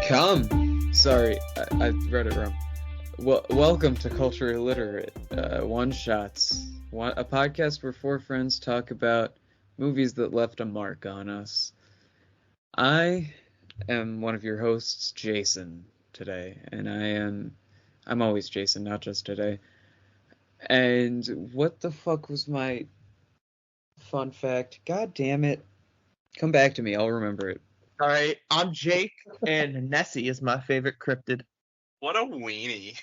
Come. Sorry, I read it wrong. Welcome to Culture Illiterate, One Shots, a podcast where four friends talk about movies that left a mark on us. I am one of your hosts, Jason, today, and I'm always Jason, not just today. And what the fuck was my fun fact? God damn it. Come back to me, I'll remember it. All right, I'm Jake, and Nessie is my favorite cryptid. What a weenie.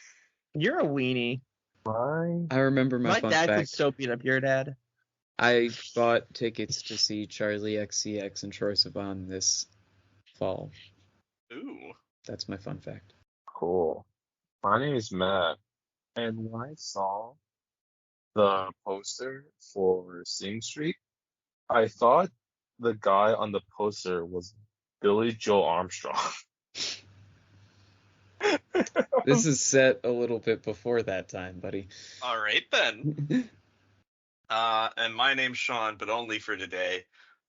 You're a weenie. I remember my fun fact. My dad could so beat up your dad. I bought tickets to see Charlie XCX and Troye Sivan this fall. Ooh. That's my fun fact. Cool. My name is Matt, and when I saw the poster for Sing Street, I thought the guy on the poster was Billy Joe Armstrong. This is set a little bit before that time, buddy. All right, then. And my name's Sean, but only for today.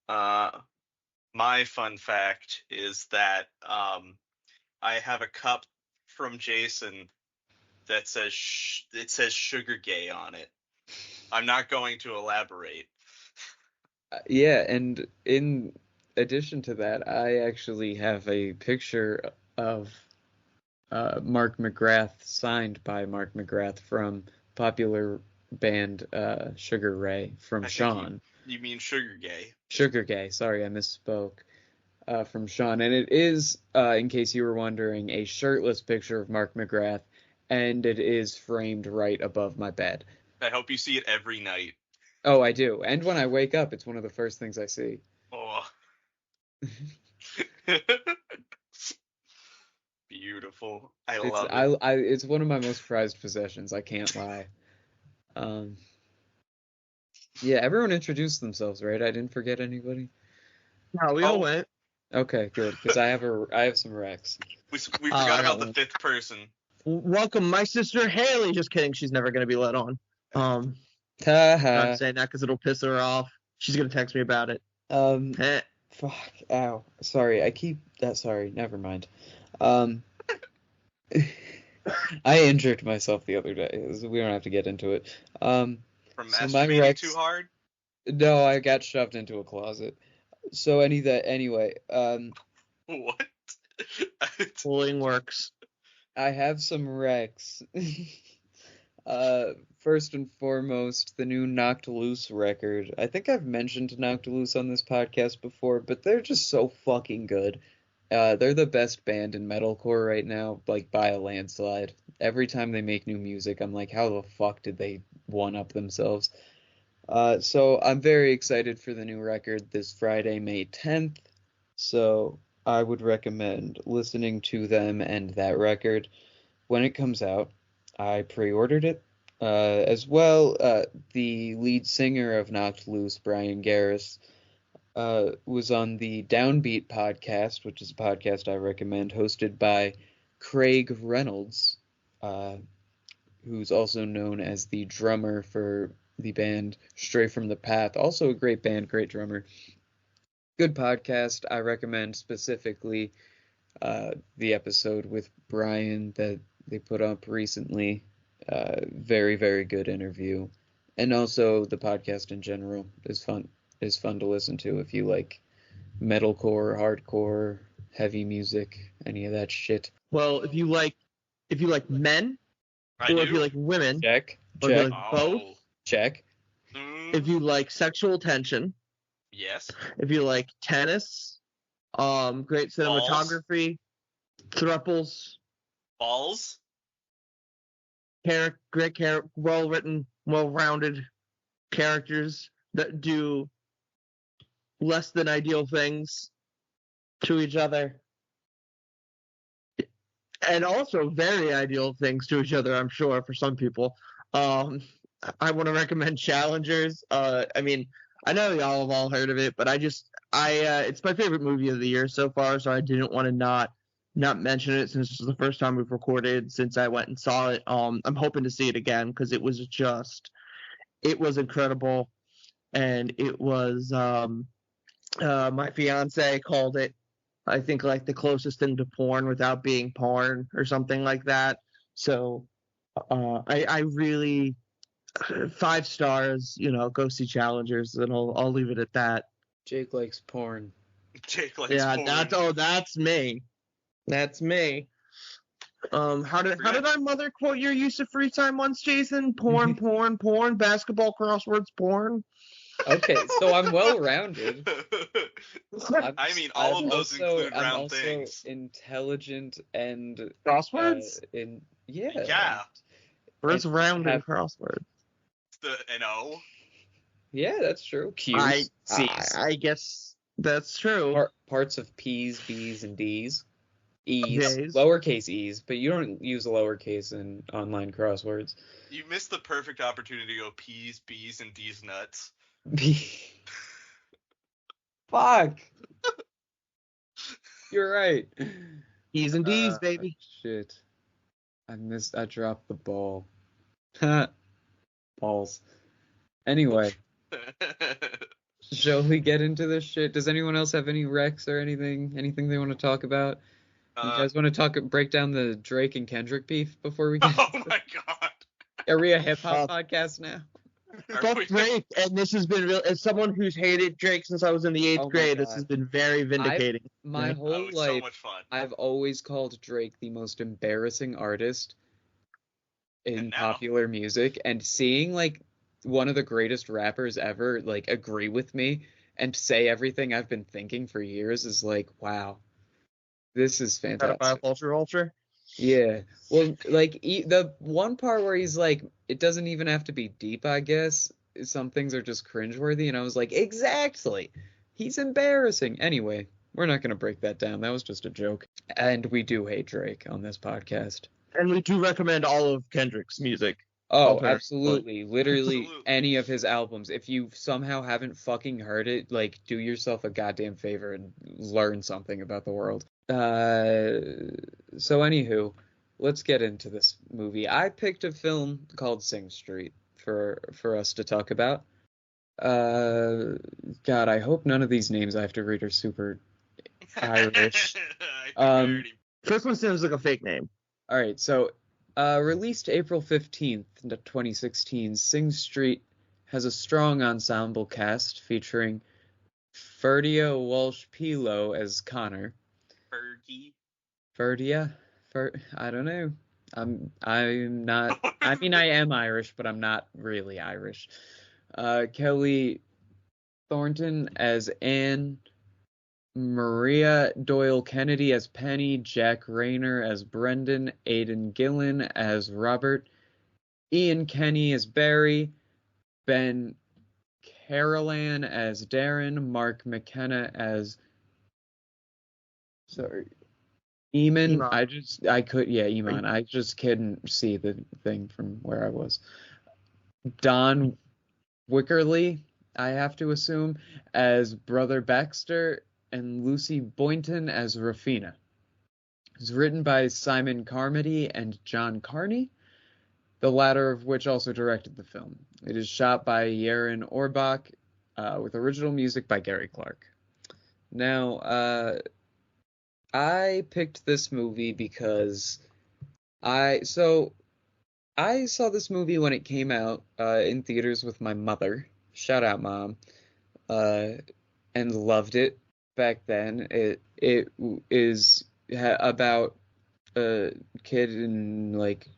My fun fact is that I have a cup from Jason that says sugar gay on it. I'm not going to elaborate. Yeah, and in addition to that, I actually have a picture of Mark McGrath, signed by Mark McGrath from popular band Sugar Ray, from Sean. You mean Sugar Gay? Sugar Gay, sorry, I misspoke. From Sean, and it is, in case you were wondering, a shirtless picture of Mark McGrath, and it is framed right above my bed. I hope you see it every night. Oh, I do. And when I wake up, it's one of the first things I see. Oh. Beautiful. I love it. It's one of my most prized possessions. I can't lie. Yeah, everyone introduced themselves, right? I didn't forget anybody. No, we all went. Okay, good, because I have some Rex. We forgot about the fifth person. Welcome, my sister Haley. Just kidding. She's never gonna be let on. I'm not saying that because it'll piss her off. She's gonna text me about it. Fuck. Ow. Sorry. Sorry. Never mind. I injured myself the other day. So we don't have to get into it. From masturbating too hard? No, I got shoved into a closet. So anyway. What? Bullying works. I have some Rex. First and foremost, the new Knocked Loose record. I think I've mentioned Knocked Loose on this podcast before, but they're just so fucking good. They're the best band in metalcore right now, like by a landslide. Every time they make new music, I'm like, how the fuck did they one-up themselves? So I'm very excited for the new record this Friday, May 10th. So I would recommend listening to them and that record when it comes out. I pre-ordered it. As well, the lead singer of Knocked Loose, Brian Garris, was on the Downbeat podcast, which is a podcast I recommend, hosted by Craig Reynolds, who's also known as the drummer for the band Stray from the Path. Also a great band, great drummer. Good podcast. I recommend specifically the episode with Brian that they put up recently. Very, very good interview. And also the podcast in general is fun to listen to if you like metalcore, hardcore, heavy music, any of that shit. Well, if you like men, if you like women, check. Or if you like both, check. If you like sexual tension, yes. If you like tennis, great cinematography, thruples, balls, great well-written, well-rounded characters that do less than ideal things to each other, and also very ideal things to each other, I'm sure, for some people. I want to recommend Challengers. I mean, I know y'all have all heard of it, but it's my favorite movie of the year so far, so I didn't want to not mention it since this is the first time we've recorded since I went and saw it. I'm hoping to see it again because it was incredible, and it was my fiance called it I think like the closest thing to porn without being porn or something like that. So I really 5 stars. Go see Challengers, and I'll leave it at that. Jake likes porn. Jake likes Yeah, porn. that's me. That's me. How did our mother quote your use of free time once, Jason? Porn, porn, porn, basketball crosswords, porn. Okay, so I'm well-rounded. I mean, all of those include I'm round also things. intelligent and Crosswords? yeah. Yeah. Where's and round and have- crossword? The N-O. Yeah, that's true. Q's, I C's, guess that's true. parts of P's, B's, and D's. E's, J's. lowercase e's, but you don't use lowercase in online crosswords. You missed the perfect opportunity to go P's, B's, and D's nuts. Fuck. You're right. E's and D's, baby. Shit. I dropped the ball. Balls. Anyway, shall we get into this shit? Does anyone else have any recs or anything they want to talk about? You guys want to break down the Drake and Kendrick beef before we get Oh my god. Are we a hip-hop podcast now? Fuck Drake, and this has been real. As someone who's hated Drake since I was in the 8th grade, this has been very vindicating. My whole it's life, so much fun. I've always called Drake the most embarrassing artist in popular music, and seeing like one of the greatest rappers ever like agree with me and say everything I've been thinking for years is like, wow, this is fantastic. Ultra. Yeah. Well, like the one part where he's like, it doesn't even have to be deep, I guess. Some things are just cringeworthy, and I was like, exactly. He's embarrassing. Anyway, we're not going to break that down. That was just a joke. And we do hate Drake on this podcast. And we do recommend all of Kendrick's music. Oh, absolutely. Literally any of his albums. If you somehow haven't fucking heard it, like, do yourself a goddamn favor and learn something about the world. So anywho, let's get into this movie. I picked a film called Sing Street for us to talk about. God, I hope none of these names I have to read are super Irish. First one sounds like a fake name. All right, so released April 15th, 2016, Sing Street has a strong ensemble cast featuring Ferdia Walsh-Pilo as Connor. Ferdia? I don't know. I'm not. I mean, I am Irish, but I'm not really Irish. Kelly Thornton as Anne, Maria Doyle Kennedy as Penny, Jack Rayner as Brendan, Aidan Gillen as Robert, Ian Kenny as Barry, Ben Carolan as Darren, Mark McKenna as Eamon. Iman. Eamon. I just couldn't see the thing from where I was. Don Wickerly, I have to assume, as Brother Baxter, and Lucy Boynton as Rafina. It's written by Simon Carmody and John Carney, the latter of which also directed the film. It is shot by Yaron Orbach, with original music by Gary Clark. Now, I picked this movie because I saw this movie when it came out in theaters with my mother. Shout out, Mom. And loved it. Back then, it is about a kid in like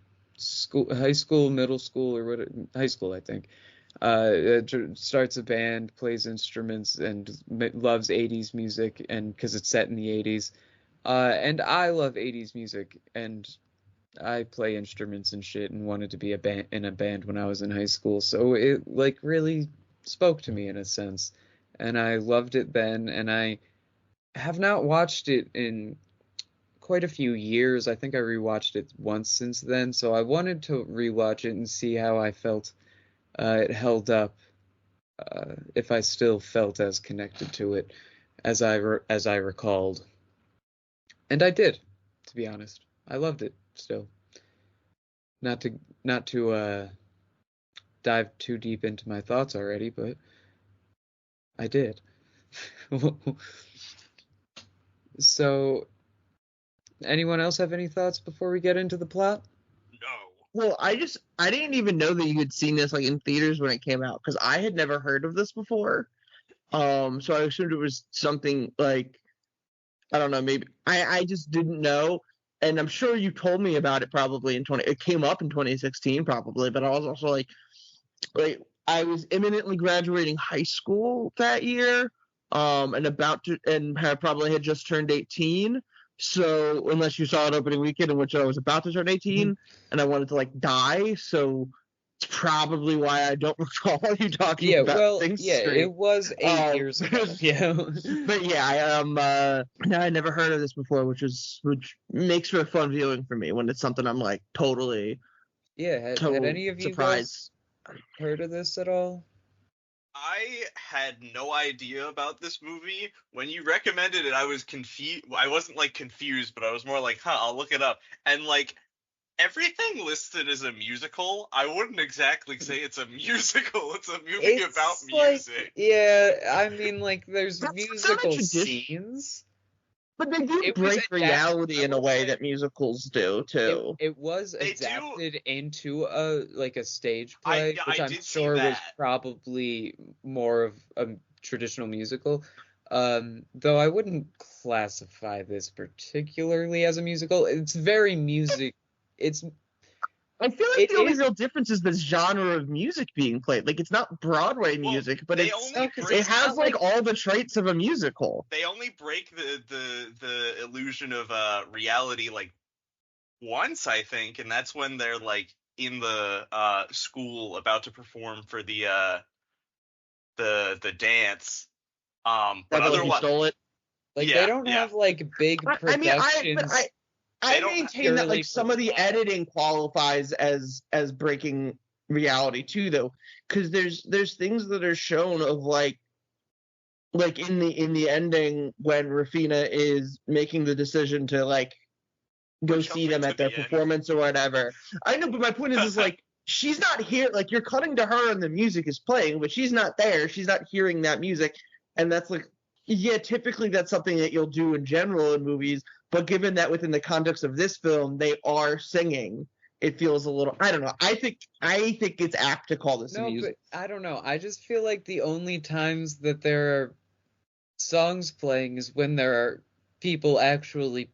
high school, middle school, or what? High school, I think. Starts a band, plays instruments, and loves 80s music, and because it's set in the 80s. And I love 80s music, and I play instruments and shit, and wanted to be in a band when I was in high school. So it like really spoke to me in a sense. And I loved it then, and I have not watched it in quite a few years. I think I rewatched it once since then, so I wanted to rewatch it and see how I felt it held up, if I still felt as connected to it as I recalled. And I did, to be honest. I loved it still. Not to dive too deep into my thoughts already, but I did. So, anyone else have any thoughts before we get into the plot? No. Well, I didn't even know that you had seen this like in theaters when it came out because I had never heard of this before. So I assumed it was something like I don't know, maybe I just didn't know. And I'm sure you told me about it probably it came up in 2016 probably, but I was also like I was imminently graduating high school that year, and probably had just turned 18. So unless you saw it opening weekend in which I was about to turn 18 and I wanted to like die, so it's probably why I don't recall you talking Yeah, about well, Sing yeah, Street. it was 8 years ago. Yeah. But yeah, I never heard of this before, which makes for a fun viewing for me when it's something I'm like totally Yeah, had total any of you surprised. guys heard of this at all? I had no idea about this movie. When you recommended it, I was confused. I wasn't like confused, but I was more like, I'll look it up. And like everything listed as a musical, I wouldn't exactly say it's a musical. It's a movie about It's like, music. yeah, I mean, like, there's That's not a musical tradition. scenes. But they do It was break adapted, reality I in a will way say, that musicals do too. it was They do. adapted into a stage I play, yeah, which I I'm did see sure was that. probably more of a traditional musical. Though I wouldn't classify this particularly as a musical. It's very music. It's I feel like it the only is real difference is the genre of music being played. Like it's not Broadway Well, music, but they it's only because break. it has not like all the traits of a musical. They only break the illusion of reality like once, I think, and that's when they're like in the school about to perform for the dance. But That like you otherwise, stole it. like they yeah, don't yeah. have like big I mean, productions. I They don't maintain that purely like some of the for- editing qualifies as breaking reality too, though, because there's things that are shown of like in the ending when Rafina is making the decision to like go We're see them jumping at to their the end. performance or whatever. I know, but my point is like she's not here. Like you're cutting to her and the music is playing, but she's not there. She's not hearing that music, and that's like yeah, typically that's something that you'll do in general in movies. But given that within the context of this film, they are singing, it feels a little. I don't know. I think it's apt to call this a No, music. but I don't know. I just feel like the only times that there are songs playing is when there are people actually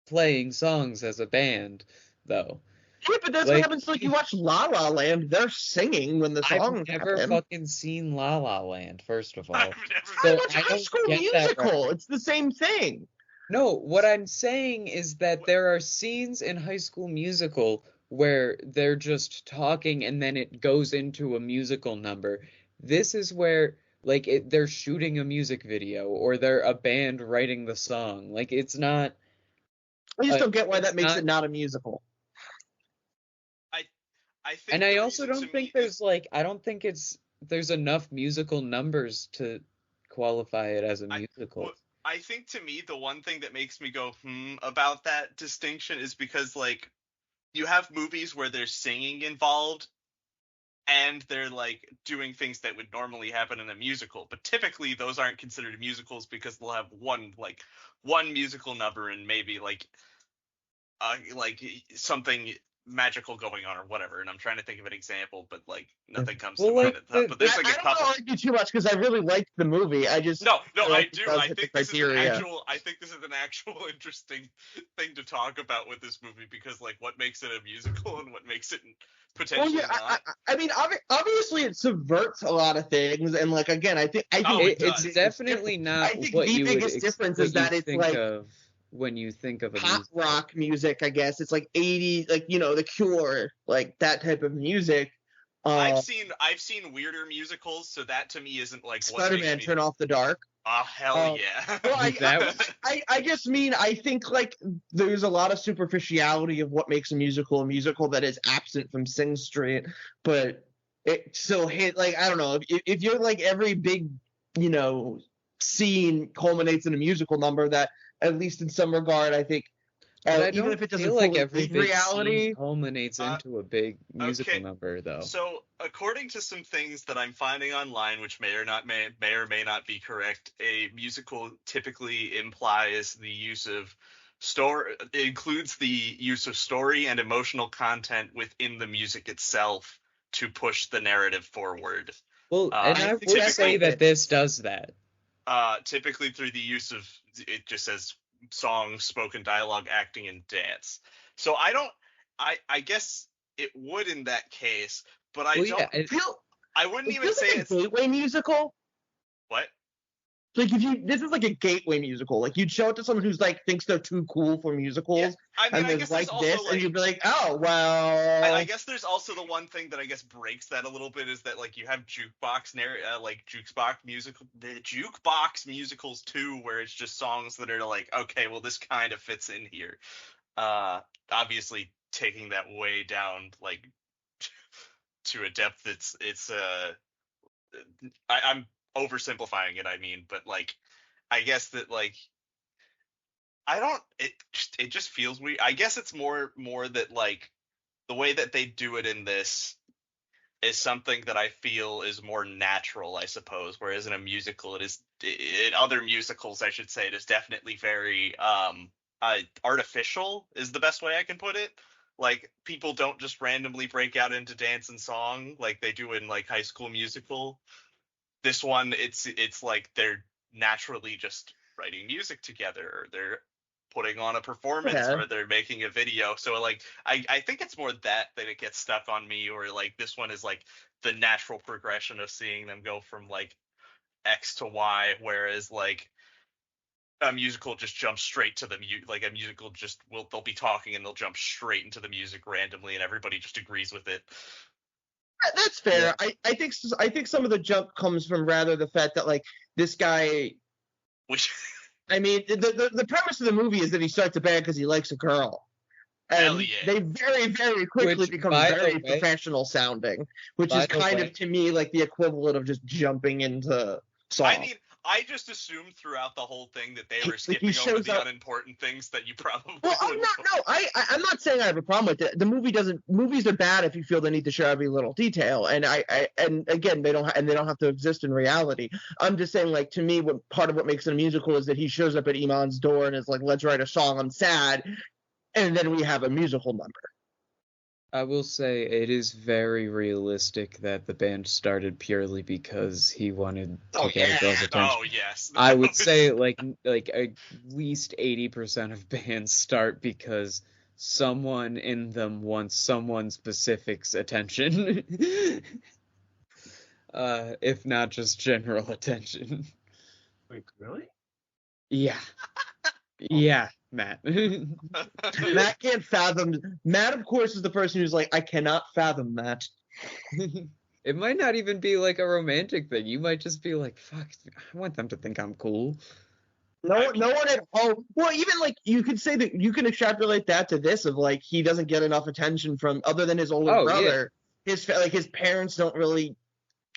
playing songs as a band, though. Yeah, but that's what Like, happens. Like you watch La La Land, they're singing when the I've songs never happen. fucking seen La La Land, first of all. I've never. I So watch I High don't School get that Musical. reference. It's the same thing. No, what I'm saying is that there are scenes in High School Musical where they're just talking and then it goes into a musical number. This is where like they're shooting a music video or they're a band writing the song. Like it's not I just don't get why it's that makes not, it not a musical. I think. and I the also reason don't to think me there's like I don't think there's enough musical numbers to qualify it as a musical. well, I think to me the one thing that makes me go about that distinction is because like you have movies where there's singing involved and they're like doing things that would normally happen in a musical, but typically those aren't considered musicals because they'll have one musical number and maybe like something magical going on or whatever. And I'm trying to think of an example, but like nothing comes to Well, mind like at the top. But there's like I a don't couple. want to argue too much because I really liked the movie. I just No, I it do. does I hit the think this is an criteria. actual. I think this is an actual interesting thing to talk about with this movie because, like, what makes it a musical and what makes it Well, potentially yeah, not. I mean, obviously it subverts a lot of things, and like again, I think Oh, it It's does. definitely not I think what the you would biggest difference what is you that it's think like of when you think of a pop musical. rock music. I guess it's like 80s, like The Cure, like that type of music. I've seen weirder musicals, so that to me isn't like what makes Spider-Man, me. Turn Off the Dark. Oh hell Um, yeah! Well, That I just mean I think like there's a lot of superficiality of what makes a musical that is absent from Sing Street, but it still hit like I don't know if you're like every big scene culminates in a musical number that at least in some regard I think But I even don't if it doesn't feel like fully every leave big reality. scene culminates Uh, into a big musical okay. number, though. So, according to some things that I'm finding online, which may or may not be correct, a musical typically implies the use of story. It includes the use of story and emotional content within the music itself to push the narrative forward. Well, and I I think would that's say that it. this does that. Typically through the use of, it just says, songs, spoken dialogue, acting, and dance. So I guess it would in that case, but I Well, don't. yeah, I wouldn't It even feels say like a it's gateway musical. what. Like this is like a gateway musical. Like you'd show it to someone who's like thinks they're too cool for musicals, I mean, and I there's guess there's like also this, and like, you'd be like, oh well. I guess there's also the one thing that I guess breaks that a little bit is that like you have jukebox musicals too, where it's just songs that are like, okay, well this kind of fits in here. Obviously taking that way down like to a depth I'm oversimplifying it, I mean, but like I guess that like I don't it just feels weird. I guess it's more that like the way that they do it in this is something that I feel is more natural, I suppose. Whereas in a musical, in other musicals, I should say, it is definitely very artificial. Is the best way I can put it. Like people don't just randomly break out into dance and song like they do in like High School Musical. This one, it's like they're naturally just writing music together, or they're putting on a performance, Yeah. or they're making a video. So like I think it's more that it gets stuck on me, or like this one is like the natural progression of seeing them go from like X to Y, whereas like a musical just jumps straight to like a musical just they'll be talking and they'll jump straight into the music randomly and everybody just agrees with it. That's fair. Yeah. I think some of the jump comes from rather the fact that like this guy. Which I mean, the premise of the movie is that he starts a band because he likes a girl, hell and yeah. they very very quickly Which, become by the very way- professional sounding, which by is the kind way- of to me like the equivalent of just jumping into song. I mean, I just assumed throughout the whole thing that they were Like, he skipping over shows the up- unimportant things that you probably Well, I'm wouldn't. not. No, I'm not saying I have a problem with it. The movie doesn't. Movies are bad if you feel the need to show every little detail, and and again, they don't have to exist in reality. I'm just saying, like to me, what part of what makes it a musical is that he shows up at Iman's door and is like, "Let's write a song. I'm sad," and then we have a musical number. I will say it is very realistic that the band started purely because he wanted to get a girl's attention. Oh yes. I would say like at least 80% of bands start because someone in them wants someone specific's attention. If not just general attention. Wait, really? Yeah. Yeah, Matt. Matt can't fathom. Matt, of course, is the person who's like, "I cannot fathom that." It might not even be like a romantic thing. You might just be like, fuck, I want them to think I'm cool. No one at home. Well, even like you could say that you can extrapolate that to this of like he doesn't get enough attention from other than his older brother. His parents don't really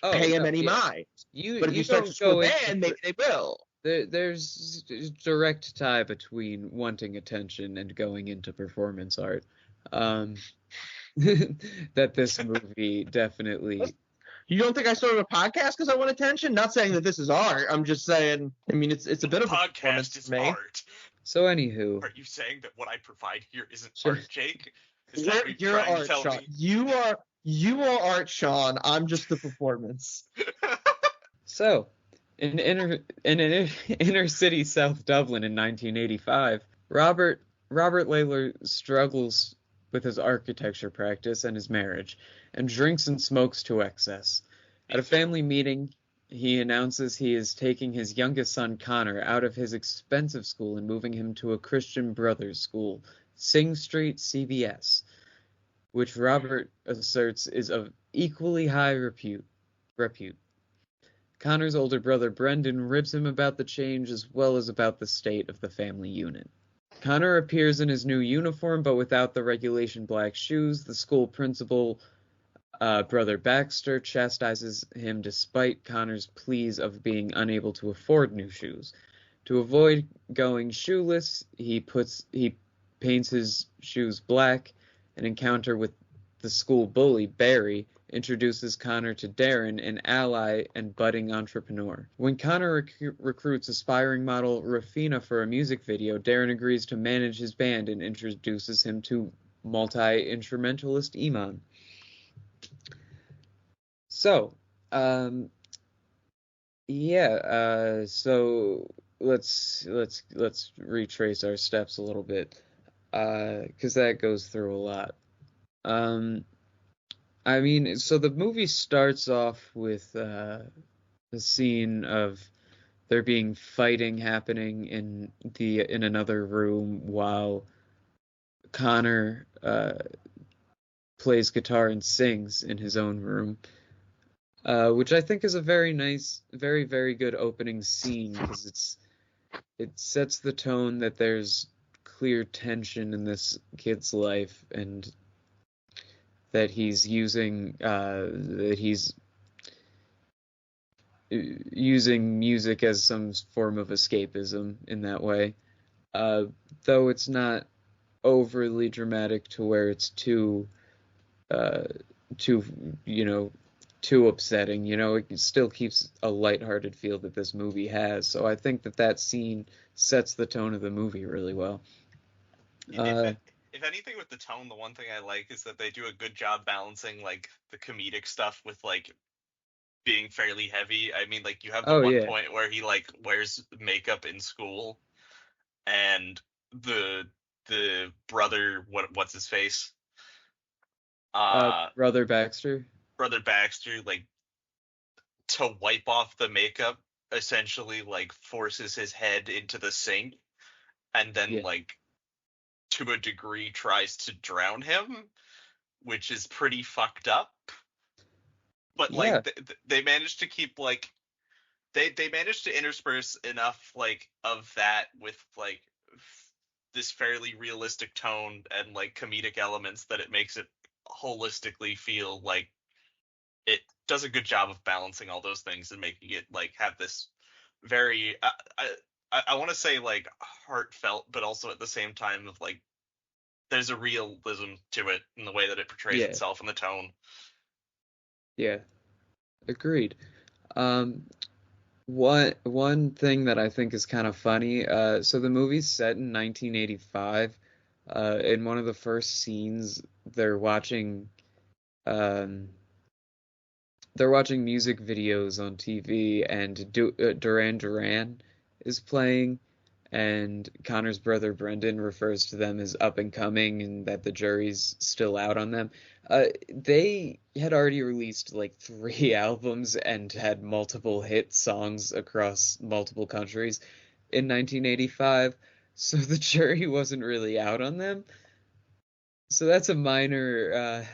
pay him any mind. But if you start to screw a band, maybe they will. There's a direct tie between wanting attention and going into performance art. That this movie definitely. You don't think I started a podcast because I want attention? Not saying that this is art. I'm just saying. I mean, it's a bit of a podcast is art. So anywho, Are you saying that what I provide here isn't Sure. art, Jake? Is that what You're trying to art, tell Sean. me? You are art, Sean. I'm just the performance. so in inner city South Dublin in 1985, Robert Layler struggles with his architecture practice and his marriage, and drinks and smokes to excess. At a family meeting, he announces he is taking his youngest son, Connor, out of his expensive school and moving him to a Christian Brothers school, Sing Street CBS, which Robert asserts is of equally high repute. Connor's older brother, Brendan, ribs him about the change as well as about the state of the family unit. Connor appears in his new uniform, but without the regulation black shoes. The school principal, Brother Baxter, chastises him despite Connor's pleas of being unable to afford new shoes. To avoid going shoeless, he paints his shoes black. An encounter with the school bully, Barry, introduces Connor to Darren, an ally and budding entrepreneur. When Connor recruits aspiring model Rafina for a music video, Darren agrees to manage his band and introduces him to multi-instrumentalist Iman. So, so let's retrace our steps a little bit, because that goes through a lot. I mean, so the movie starts off with the scene of there being fighting happening in another room while Connor plays guitar and sings in his own room, which I think is a very nice, very, very good opening scene, because it sets the tone that there's clear tension in this kid's life, and that he's using music as some form of escapism in that way, though it's not overly dramatic to where it's too upsetting. It still keeps a lighthearted feel that this movie has. So I think that scene sets the tone of the movie really well. If anything, with the tone, the one thing I like is that they do a good job balancing like the comedic stuff with like being fairly heavy. I mean, like you have the point where he like wears makeup in school, and the brother, what's his face? Brother Baxter. Brother Baxter, like, to wipe off the makeup, essentially like forces his head into the sink, and then like to a degree tries to drown him, which is pretty fucked up. But like they managed to keep like they managed to intersperse enough like of that with like this fairly realistic tone and like comedic elements that it makes it holistically feel like it does a good job of balancing all those things and making it like have this very I want to say like heartfelt, but also at the same time of like there's a realism to it in the way that it portrays itself and the tone. Yeah, agreed. One thing that I think is kind of funny, so the movie's set in 1985. In one of the first scenes, they're watching music videos on TV, and Duran Duran is playing, and Connor's brother Brendan refers to them as up and coming, and that the jury's still out on them. They had already released like 3 albums and had multiple hit songs across multiple countries in 1985, so the jury wasn't really out on them. So that's a minor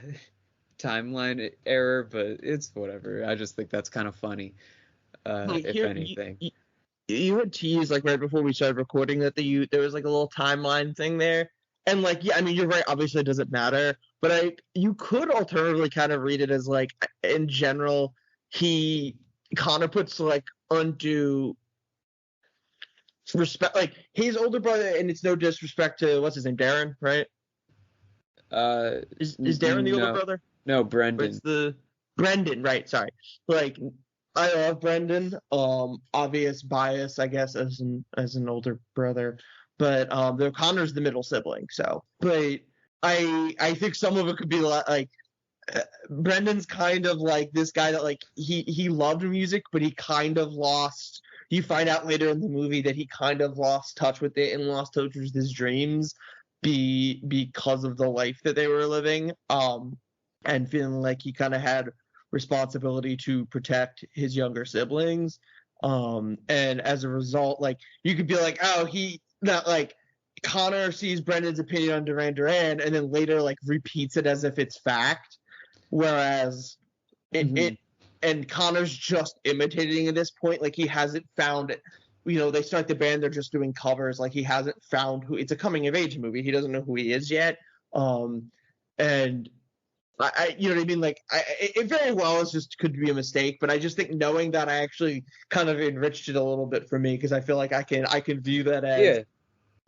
timeline error, but it's whatever. I just think that's kind of funny, if anything. You had teased like right before we started recording that there was like a little timeline thing there, and like I mean you're right. Obviously, it doesn't matter, but you could alternatively kind of read it as like in general Connor puts like undue respect, like his older brother, and it's no disrespect to what's his name, Darren, right? Is Darren the older brother? No, Brendan. It's the Brendan, right? Sorry, like. I love Brendan. Obvious bias, I guess, as an older brother, but though Connor's the middle sibling. So, but I think some of it could be like Brendan's kind of like this guy that like he loved music, but he kind of lost. You find out later in the movie that he kind of lost touch with it and lost touch with his dreams, because of the life that they were living. And feeling like he kind of had responsibility to protect his younger siblings, and as a result, like you could be like, oh, he not like Connor sees Brendan's opinion on Duran Duran and then later like repeats it as if it's fact, whereas it and Connor's just imitating at this point. Like he hasn't found it. They start the band, they're just doing covers. Like he hasn't found who. It's a coming of age movie. He doesn't know who he is yet, and you know what I mean? Like, it very well could be a mistake, but I just think knowing that I actually kind of enriched it a little bit for me, because I feel like I can view that as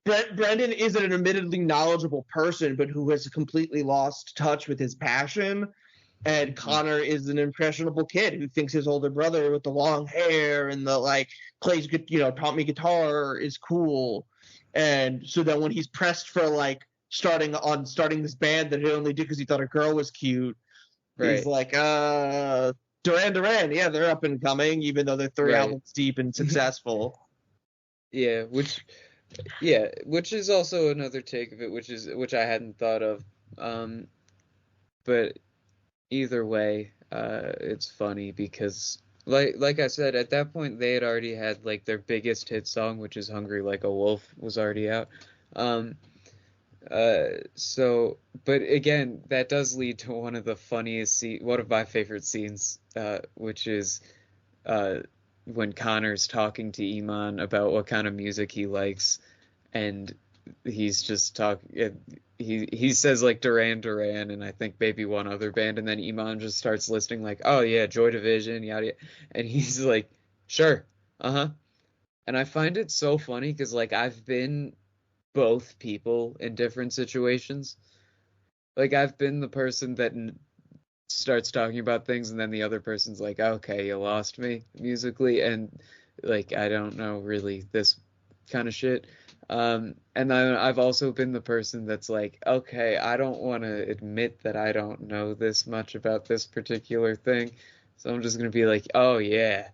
Brendan is an admittedly knowledgeable person, but who has completely lost touch with his passion. And Connor is an impressionable kid who thinks his older brother with the long hair and the like plays good, taught me guitar is cool. And so then when he's pressed for like starting this band that he only did because he thought a girl was cute, he's Right. like, Duran Duran, yeah, they're up and coming, even though they're three Right. albums deep and successful. Yeah, which is also another take of it, which I hadn't thought of. But either way, it's funny because like I said, at that point they had already had like their biggest hit song, which is Hungry Like a Wolf, was already out. Um, so, but again, that does lead to one of one of my favorite scenes, which is uh, when Connor's talking to Iman about what kind of music he likes, and he's just talking. He says like Duran Duran and I think maybe one other band, and then Iman just starts listing like, oh yeah, Joy Division, yada yada, and he's like, sure, uh-huh. And I find it so funny because like I've been both people in different situations. Like I've been the person that starts talking about things and then the other person's like, okay, you lost me musically, and like I don't know really this kind of shit. And then I've also been the person that's like, okay, I don't want to admit that I don't know this much about this particular thing, so I'm just gonna be like, oh yeah.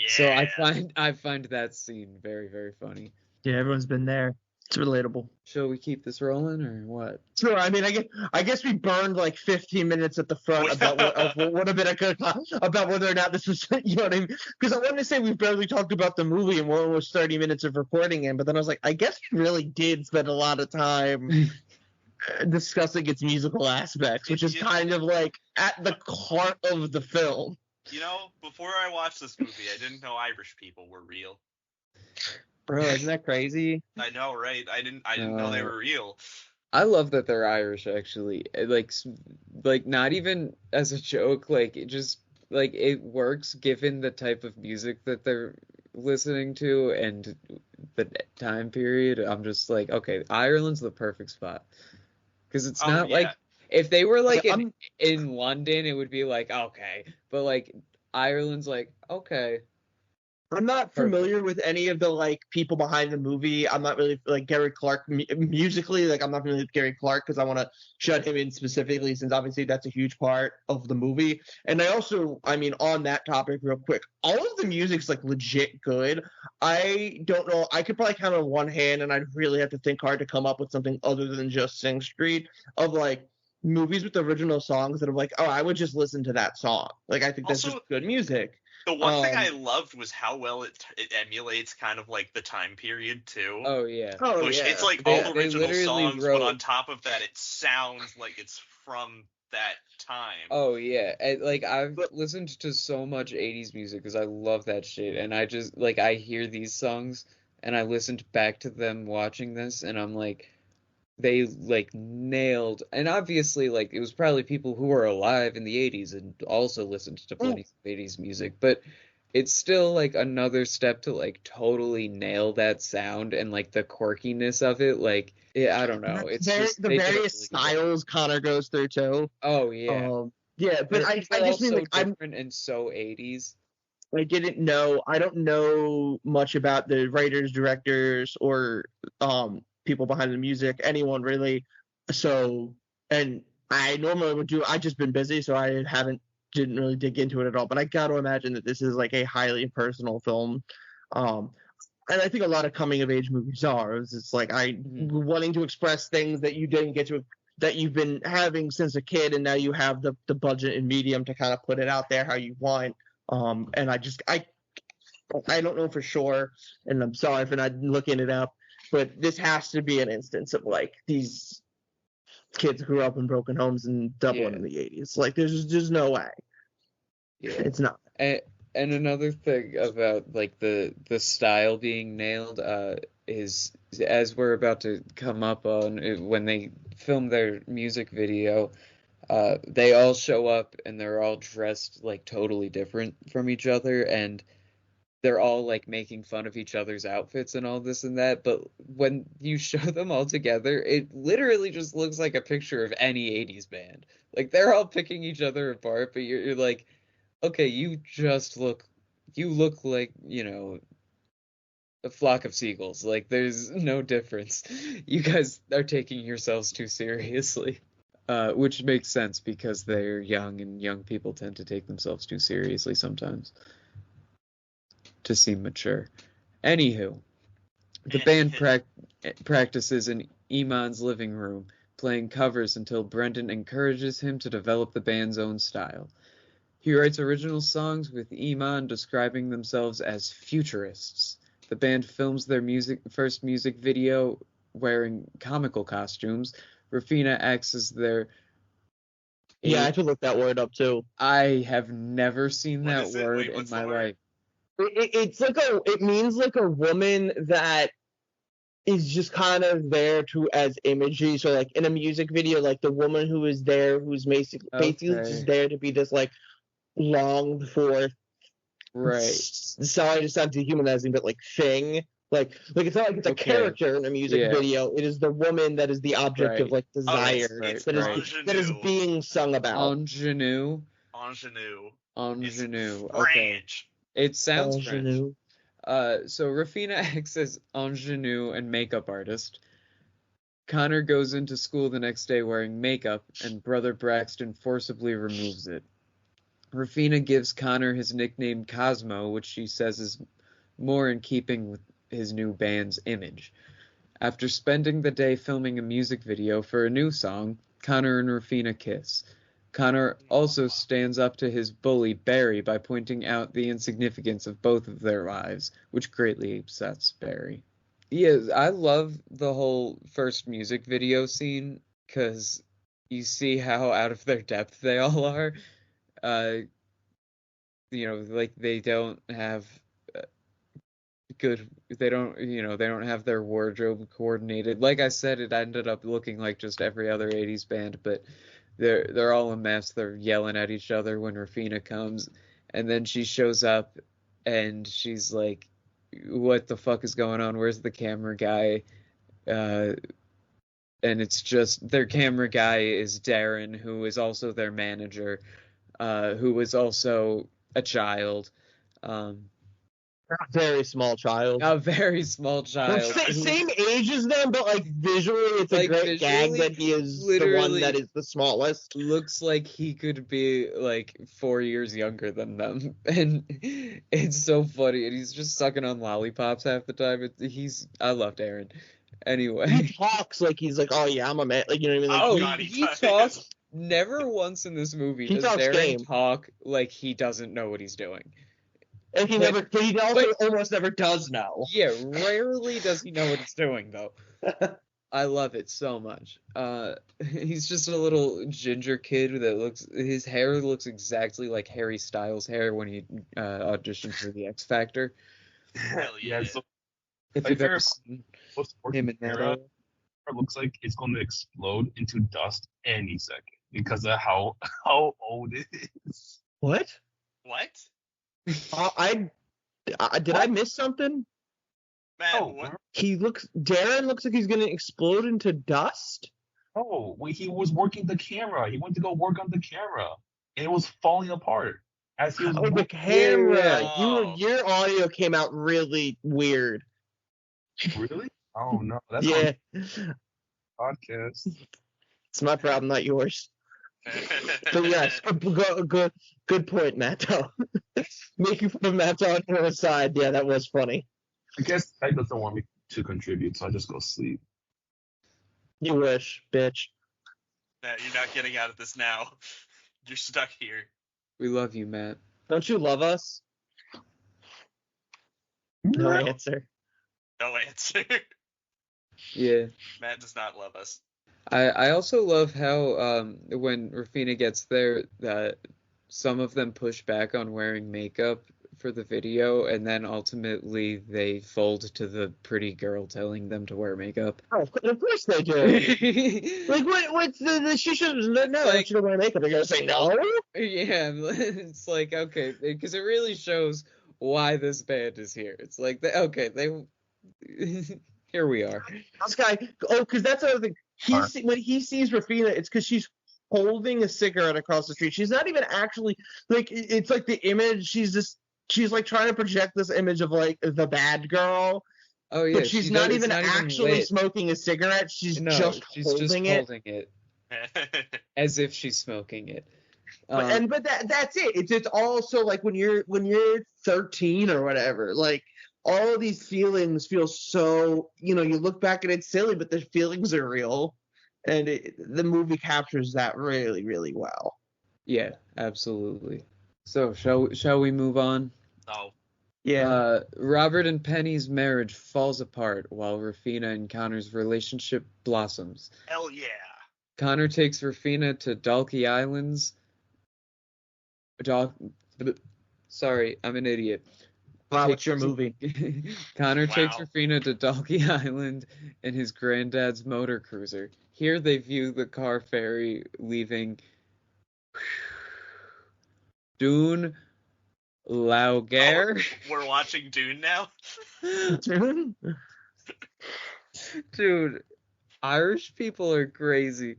So Yeah. I find that scene very, very funny. Yeah, everyone's been there. It's relatable. Shall we keep this rolling or what? Sure. I mean, I guess we burned like 15 minutes at the front about what would have been a good about whether or not this was, you know what I mean? Because I wanted to say we've barely talked about the movie and we're almost 30 minutes of recording in, but then I was like, I guess we really did spend a lot of time discussing its musical aspects, which is kind of like at the heart of the film. Before I watched this movie, I didn't know Irish people were real. Bro, isn't that crazy? I know, right? I didn't know they were real. I love that they're Irish, actually. Like not even as a joke, like it just like it works given the type of music that they're listening to and the time period. I'm just like, okay, Ireland's the perfect spot because it's not yeah. like if they were like in London, it would be like okay, but like Ireland's like okay. I'm not familiar with any of the like people behind the movie. I'm not really like Gary Clark musically. Like I'm not familiar with Gary Clark because I want to shut him in specifically since obviously that's a huge part of the movie. And I mean, on that topic, real quick, all of the music's like legit good. I don't know. I could probably count on one hand, and I'd really have to think hard to come up with something other than just Sing Street of like movies with original songs that are like, oh, I would just listen to that song. Like I think that's Also, just good music. The one thing I loved was how well it emulates kind of like the time period too. Oh yeah. Oh Which yeah. it's like all original songs, but on top of that, it sounds like it's from that time. Oh yeah, like I've listened to so much 80s music because I love that shit, and I just like I hear these songs and I listened back to them watching this, and I'm like, they like nailed, and obviously like it was probably people who were alive in the 80s and also listened to plenty of 80s music, but it's still like another step to like totally nail that sound and like the quirkiness of it. Like yeah, I don't know. It's just the various styles Connor goes through too. Oh yeah. Yeah, but I just mean like I'm different and so 80s. I don't know much about the writers, directors, or people behind the music, anyone really. So, and I normally would do. I just been busy, so I didn't really dig into it at all. But I got to imagine that this is like a highly personal film. And I think a lot of coming of age movies are. It's like wanting to express things that you didn't get to, that you've been having since a kid, and now you have the budget and medium to kind of put it out there how you want. And I don't know for sure, and I'm sorry for not looking it up, but this has to be an instance of like these kids grew up in broken homes in Dublin in the 80s. Like there's no way. Yeah. It's not. And another thing about like the style being nailed is as we're about to come up on when they film their music video, they all show up and they're all dressed like totally different from each other, and they're all like making fun of each other's outfits and all this and that, but when you show them all together, it literally just looks like a picture of any 80s band. Like they're all picking each other apart, but you're like, okay, you look like, a flock of seagulls. Like there's no difference. You guys are taking yourselves too seriously. Which makes sense because they're young and young people tend to take themselves too seriously sometimes to seem mature. Anywho, the band practices in Iman's living room, playing covers until Brendan encourages him to develop the band's own style. He writes original songs with Iman describing themselves as futurists. The band films their first music video wearing comical costumes. Rafina acts as their... Yeah, I had to look that word up too. I have never seen that word in my life. It means like a woman that is just kind of there as imagery. So like in a music video, like the woman who is there, who's basically just there to be this like longed for, right? Sorry to sound dehumanizing, but like thing. Like it's not like it's a character in a music video. It is the woman that is the object of like desire that is being sung about. Ingenue. Okay. It sounds French. So Rafina acts as ingenue and makeup artist. Connor goes into school the next day wearing makeup, and brother Braxton forcibly removes it. Rafina gives Connor his nickname Cosmo, which she says is more in keeping with his new band's image. After spending the day filming a music video for a new song, Connor and Rafina kiss. Connor also stands up to his bully, Barry, by pointing out the insignificance of both of their lives, which greatly upsets Barry. Yeah, I love the whole first music video scene, because you see how out of their depth they all are. Like they don't have they don't have their wardrobe coordinated. Like I said, it ended up looking like just every other 80s band, but they're all a mess. They're yelling at each other when Rafina comes, and then she shows up and she's like, what the fuck is going on? Where's the camera guy? And it's just their camera guy is Darren, who is also their manager, who is also a child. A very small child. A very small child. Same age as them, but like visually, it's a great gag that he is the one that is the smallest. Looks like he could be like 4 years younger than them, and it's so funny. And he's just sucking on lollipops half the time. I love Darren. Anyway, he talks like he's like, oh yeah, I'm a man. Like, you know what I mean? Like, he talks. Never once in this movie does Darren talk like he doesn't know what he's doing. And he almost never does know. Yeah, rarely does he know what he's doing, though. I love it so much. He's just a little ginger kid his hair looks exactly like Harry Styles' hair when he auditioned for the X Factor. Hell yeah. So, if you've ever seen him in that era, it looks like it's going to explode into dust any second because of how old it is. What? Did I miss something? Man, what? Darren looks like he's gonna explode into dust. Oh, when he was working the camera, he went to go work on the camera, and it was falling apart as he was. Oh, the camera! Your audio came out really weird. Really? Oh no, that's podcast. It's my problem, not yours. But yes, good point, Matto. Making fun of Matto on the other side, yeah, that was funny. I guess Ted doesn't want me to contribute, so I just go sleep. You wish, bitch. Matt, you're not getting out of this now. You're stuck here. We love you, Matt. Don't you love us? No answer. No answer. Yeah. Matt does not love us. I also love how when Rafina gets there, some of them push back on wearing makeup for the video, and then ultimately they fold to the pretty girl telling them to wear makeup. Oh, of course they do. Like, what's she should she don't wear makeup. You're gonna say no? Yeah, it's like, okay, because it really shows why this band is here. It's like, here we are. This guy, because that's the other thing. When he sees Rafina, it's because she's holding a cigarette across the street. She's not even actually like. It's like the image. She's like trying to project this image of like the bad girl. Oh yeah, but she's not even actually smoking a cigarette. She's just holding it as if she's smoking it. But that's it. It's also like when you're 13 or whatever, like all of these feelings feel so, you look back and it's silly, but the feelings are real, and the movie captures that really, really well. Yeah, absolutely. So shall we move on? Oh. Yeah. Robert and Penny's marriage falls apart while Rafina and Connor's relationship blossoms. Hell yeah. Connor takes Rafina to Dalkey Islands. Sorry, I'm an idiot. Wow, it's your movie. Connor takes Rafina to Dalkey Island in his granddad's motor cruiser. Here they view the car ferry leaving Dune Lauger. We're watching Dune now? Dune? Dude, Irish people are crazy.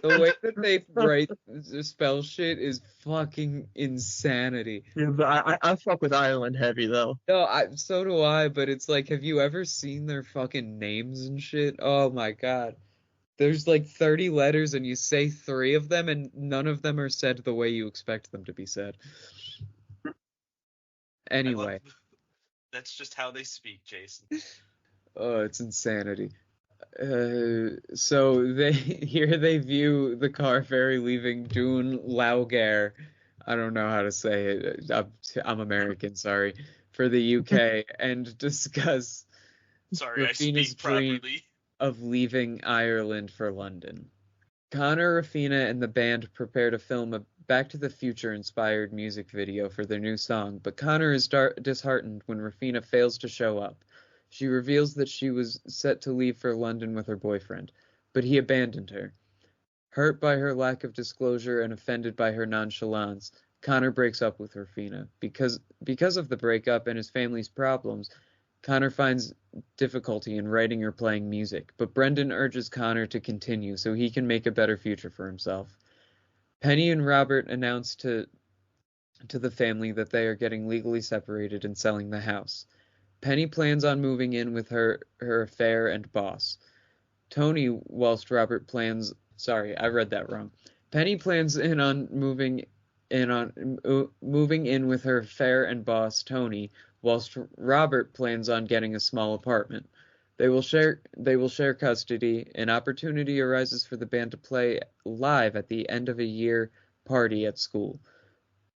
The way that they spell shit is fucking insanity. Yeah, but I fuck with Ireland heavy though. No, so do I, but it's like, have you ever seen their fucking names and shit? Oh my god. There's like 30 letters and you say 3 of them and none of them are said the way you expect them to be said. Anyway. That's just how they speak, Jason. Oh, it's insanity. So they view the car ferry leaving Dune Lauger. I don't know how to say it. I'm American, sorry. For the UK and discuss Rafina's dream of leaving Ireland for London. Connor, Rafina, and the band prepare to film a Back to the Future inspired music video for their new song, but Connor is disheartened when Rafina fails to show up. She reveals that she was set to leave for London with her boyfriend, but he abandoned her. Hurt by her lack of disclosure and offended by her nonchalance, Connor breaks up with Rafina. Because of the breakup and his family's problems, Connor finds difficulty in writing or playing music, but Brendan urges Connor to continue so he can make a better future for himself. Penny and Robert announce to the family that they are getting legally separated and selling the house. Penny plans on moving in with her affair and boss. Tony, whilst Robert plans... Sorry, I read that wrong. Penny plans on moving in with her affair and boss, Tony, whilst Robert plans on getting a small apartment. They will share custody. An opportunity arises for the band to play live at the end of a year party at school.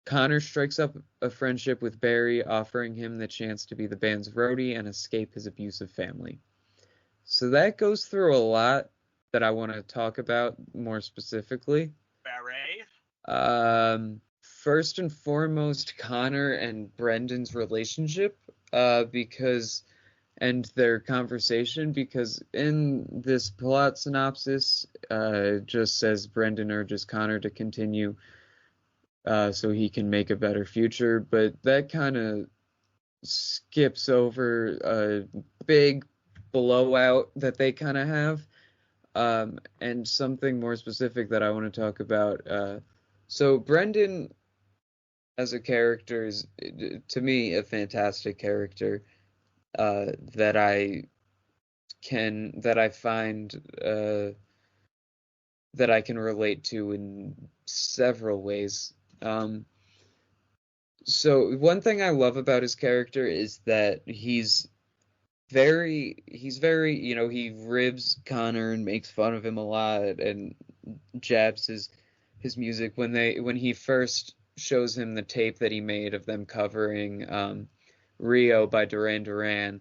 Connor strikes up a friendship with Barry, offering him the chance to be the band's roadie and escape his abusive family. So that goes through a lot that I want to talk about more specifically. Barry? First and foremost, Connor and Brendan's relationship, and their conversation, because in this plot synopsis, just says Brendan urges Connor to continue so he can make a better future, but that kind of skips over a big blowout that they kind of have, and something more specific that I want to talk about. So Brendan as a character is, to me, a fantastic character that I find that I can relate to in several ways. So one thing I love about his character is that he's very, he ribs Connor and makes fun of him a lot and jabs his music when he first shows him the tape that he made of them covering Rio by Duran Duran.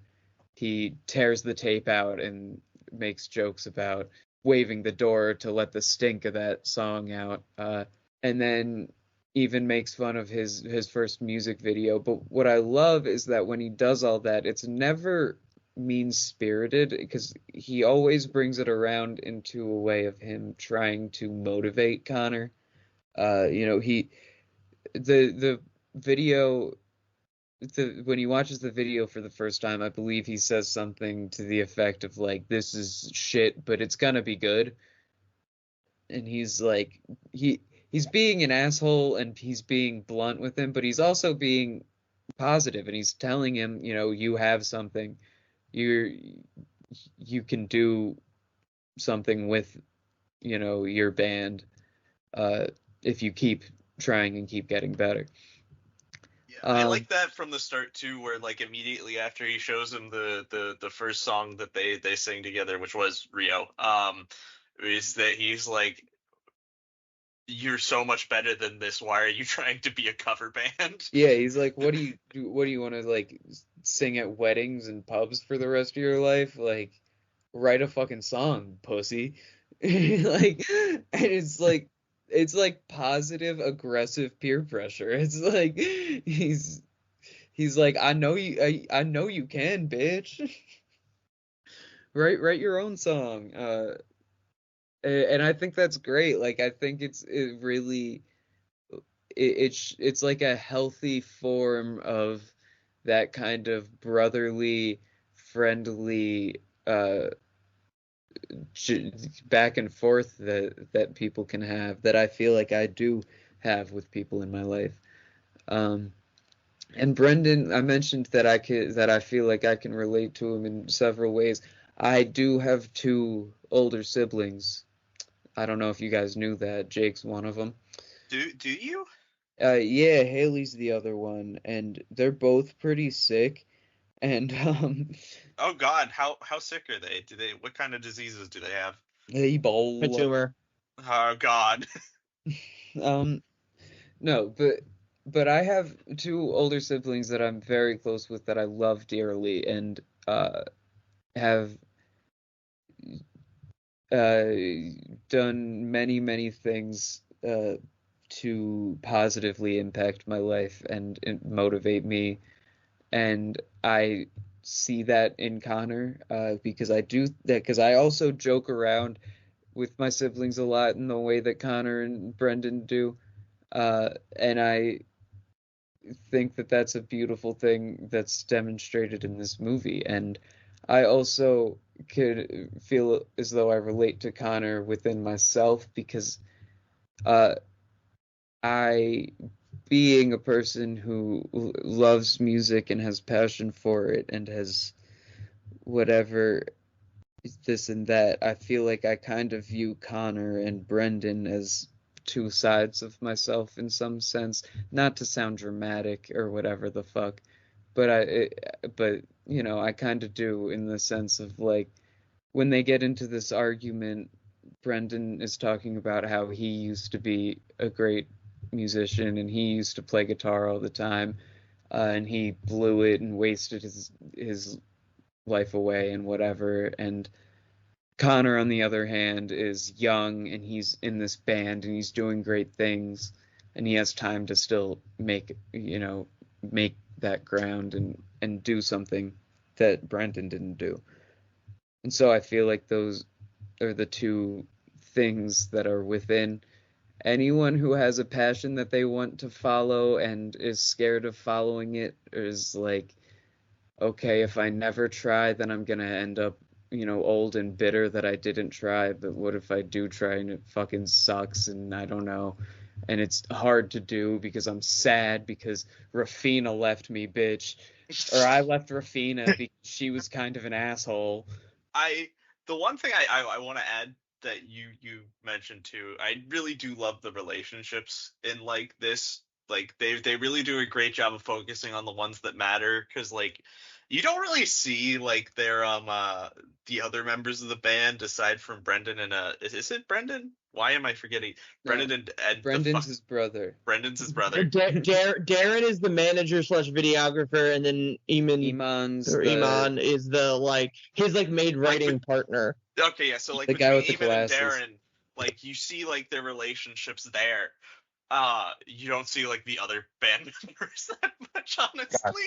He tears the tape out and makes jokes about waving the door to let the stink of that song out, and then even makes fun of his first music video. But what I love is that when he does all that, it's never mean-spirited, because he always brings it around into a way of him trying to motivate Connor. The video when he watches the video for the first time, I believe he says something to the effect of like, "This is shit, but it's gonna be good." And he's like, he's being an asshole and he's being blunt with him, but he's also being positive and he's telling him, you have something, you're you can do something with, your band, uh, if you keep trying and keep getting better. Yeah, I like that from the start too, where like immediately after he shows him the first song that they sing together, which was Rio, is that he's like, "You're so much better than this. Why are you trying to be a cover band?" Yeah, he's like, what do you want to like sing at weddings and pubs for the rest of your life? Like, write a fucking song, pussy. Like, and it's like positive aggressive peer pressure. It's like he's like, I know you can, bitch. Write your own song. And I think that's great. Like, I think it really it's like a healthy form of that kind of brotherly, friendly, back and forth that people can have, that I feel like I do have with people in my life. Um, and Brendan, I mentioned that I feel like I can relate to him in several ways. I do have two older siblings. I don't know if you guys knew that. Jake's one of them. Do you? Yeah, Haley's the other one, and they're both pretty sick. And Oh God, how sick are they? What kind of diseases do they have? Ebola. Tumor. Oh God. Um, no, but I have two older siblings that I'm very close with that I love dearly and have uh done many things to positively impact my life and motivate me. And I see that in Connor, because I do that because I also joke around with my siblings a lot in the way that Connor and Brendan do, and I think that that's a beautiful thing that's demonstrated in this movie. And I also could feel as though I relate to Connor within myself because uh, I, being a person who loves music and has passion for it and has whatever this and that, I feel like I kind of view Connor and Brendan as two sides of myself in some sense, not to sound dramatic or whatever the fuck, but I kind of do, in the sense of like when they get into this argument, Brendan is talking about how he used to be a great musician and he used to play guitar all the time, and he blew it and wasted his life away and whatever. And Connor, on the other hand, is young and he's in this band and he's doing great things and he has time to still make that ground and do something that Brendan didn't do. And so I feel like those are the two things that are within anyone who has a passion that they want to follow and is scared of following it, or is like, okay, if I never try, then I'm gonna end up, old and bitter that I didn't try. But what if I do try and it fucking sucks and I don't know? And it's hard to do because I'm sad because Rafina left me, bitch. Or I left Rafina because she was kind of an asshole. The one thing I want to add that you mentioned too, I really do love the relationships in like this. Like they really do a great job of focusing on the ones that matter, because like you don't really see like their the other members of the band aside from Brendan and is it Brendan? Why am I forgetting? No, Brendan and Brendan's his brother. Brendan's his brother. Darren is the manager slash videographer, and then Iman is the like his like maid writing partner. Okay, yeah. So like the guy between with the Eamon and glasses. Darren, like you see like their relationships there. You don't see like the other band members that much, honestly.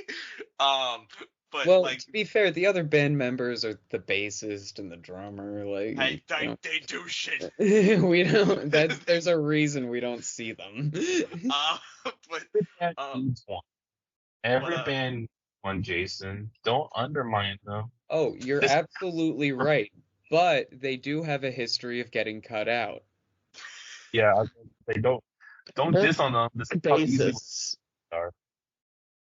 But Well, like to be fair, the other band members are the bassist and the drummer. Like, they do shit. we don't. There's a reason we don't see them. But Every band won, Jason. Don't undermine them. Oh, you're This absolutely right. But they do have a history of getting cut out. Yeah, they don't Well, diss on them. This is how easy bassists. they are.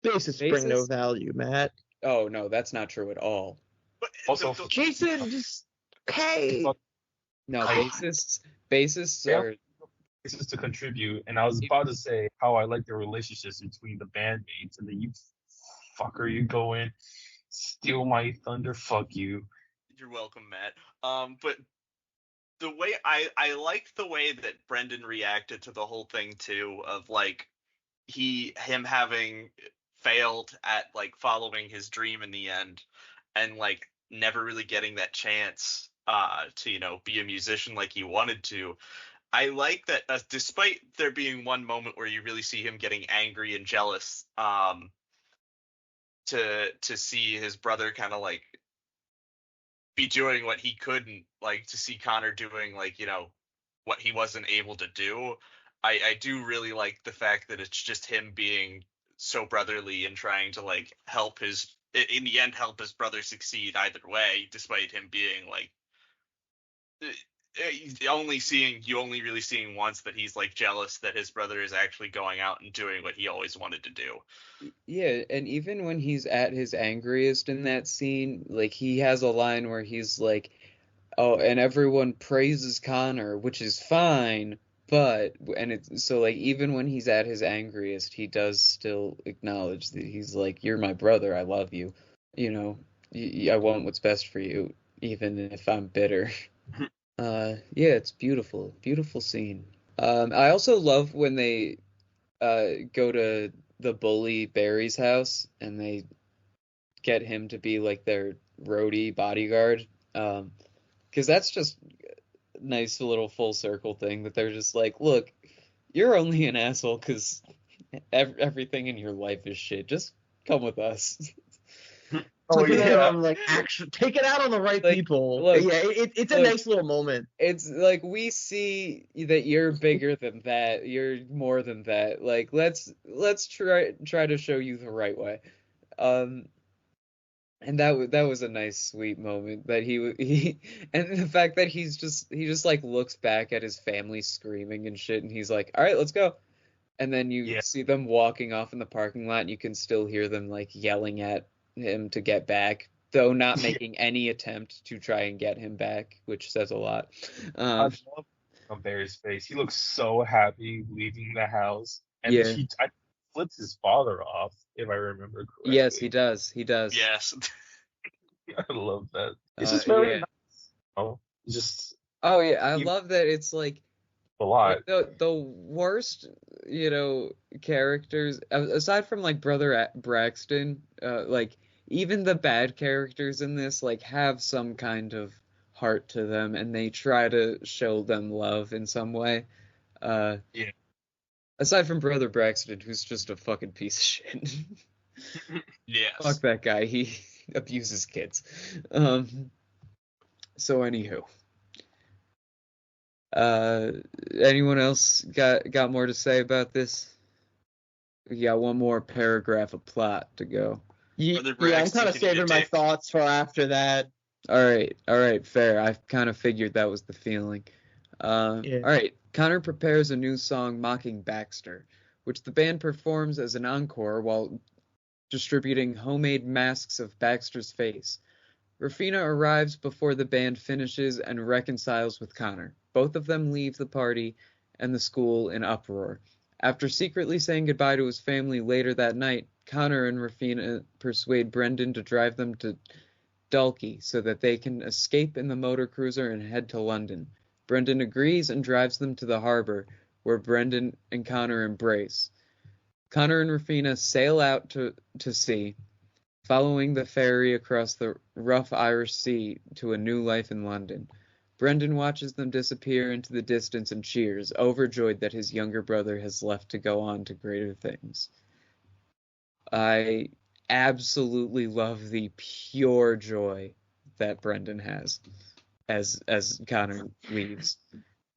Bassists bring no Bassists? value, Matt. Oh, no, that's not true at all. But Also, Jason, just hey. fuck, No, I bassists they have are places to contribute, and I was about to say how I like the relationships between the bandmates, and then you fucker, you go in, steal my thunder, fuck you. you're welcome, Matt. But the way I liked the way that Brendan reacted to the whole thing too, of like him having failed at like following his dream in the end, and like never really getting that chance to be a musician like he wanted to. I like that, despite there being one moment where you really see him getting angry and jealous, to see his brother kind of like be doing what he couldn't, like to see Connor doing like what he wasn't able to do. I do really like the fact that it's just him being so brotherly and trying to like help his in the end help his brother succeed either way, despite him being like only really seeing once that he's like jealous that his brother is actually going out and doing what he always wanted to do. Yeah, and even when he's at his angriest in that scene, like he has a line where he's like, "Oh, and everyone praises Connor, which is fine, but," and it's so like even when he's at his angriest, he does still acknowledge that he's like, "You're my brother, I love you. You know, I want what's best for you, even if I'm bitter." Yeah, it's beautiful, beautiful scene. I also love when they go to the bully Barry's house and they get him to be like their roadie bodyguard. Because that's just a nice little full circle thing that they're just like, look, you're only an asshole because everything in your life is shit. Just come with us. Oh Yeah. like actually take it out on the right Like, people. look, Yeah, it's a look. nice little moment. It's like we see that you're bigger than that. You're more than that. Like let's try to show you the right way. Um, and that was a nice sweet moment that he and the fact that he just like looks back at his family screaming and shit and he's like, "All right, let's go." And then you Yeah. see them walking off in the parking lot and you can still hear them like yelling at him to get back, though not making any attempt to try and get him back, which says a lot. I Um, love on Barry's face. He looks so happy leaving the house, and yeah. I flips his father off, if I remember Yes, he correctly. does. He does. Yes. I love that. It's just very Yeah. nice. Oh, just Oh yeah, I even love that it's a lot. like the worst, characters aside from like Brother Braxton, like even the bad characters in this like have some kind of heart to them and they try to show them love in some way. Uh, Yeah. aside from Brother Braxton, who's just a fucking piece of shit. Yes. Fuck that guy. He abuses kids. Um, so anywho. Uh, anyone else got more to say about this? We got one more paragraph of plot to go. Brother Yeah, I'm Braxton kind of can eat a saving my dick. thoughts for after that. All right, fair. I kind of figured that was the feeling. Yeah. All right, Connor prepares a new song mocking Baxter, which the band performs as an encore while distributing homemade masks of Baxter's face. Rafina arrives before the band finishes and reconciles with Connor. Both of them leave the party and the school in uproar. After secretly saying goodbye to his family later that night, Connor and Rafina persuade Brendan to drive them to Dalkey so that they can escape in the motor cruiser and head to London. Brendan agrees and drives them to the harbor, where Brendan and Connor embrace. Connor and Rafina sail out to sea, following the ferry across the rough Irish Sea to a new life in London. Brendan watches them disappear into the distance and cheers, overjoyed that his younger brother has left to go on to greater things. I absolutely love the pure joy that Brendan has as Connor leaves.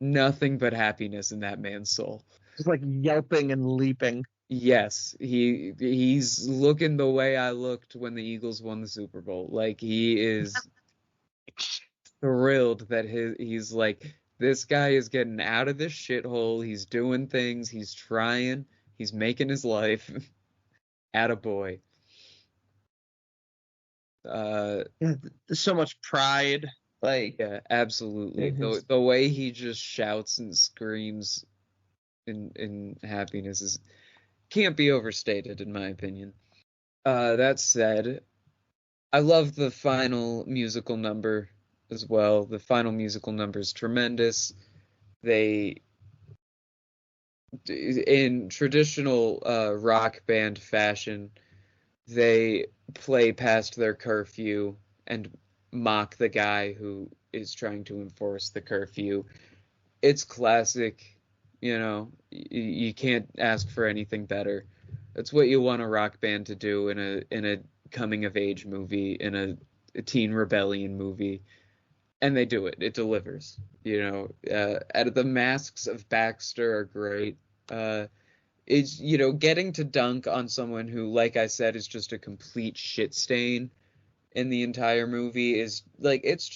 Nothing but happiness in that man's soul. Just like yelping and leaping. Yes, he's looking the way I looked when the Eagles won the Super Bowl. Like he is thrilled that he's like this guy is getting out of this shithole. He's doing things. He's trying. He's making his life. Attaboy. Yeah, there's so much pride. Like, Yeah, absolutely. his, The way he just shouts and screams in happiness is can't be overstated in my opinion. That said, I love the final musical number as well. The final musical number is tremendous. They, in traditional rock band fashion, they play past their curfew and mock the guy who is trying to enforce the curfew. It's classic, you know. You can't ask for anything better. That's what you want a rock band to do in a coming of age movie, in a teen rebellion movie, and they do it. It delivers. You know, out of the masks of Baxter are great. It's getting to dunk on someone who, like I said, is just a complete shit stain in the entire movie is like it's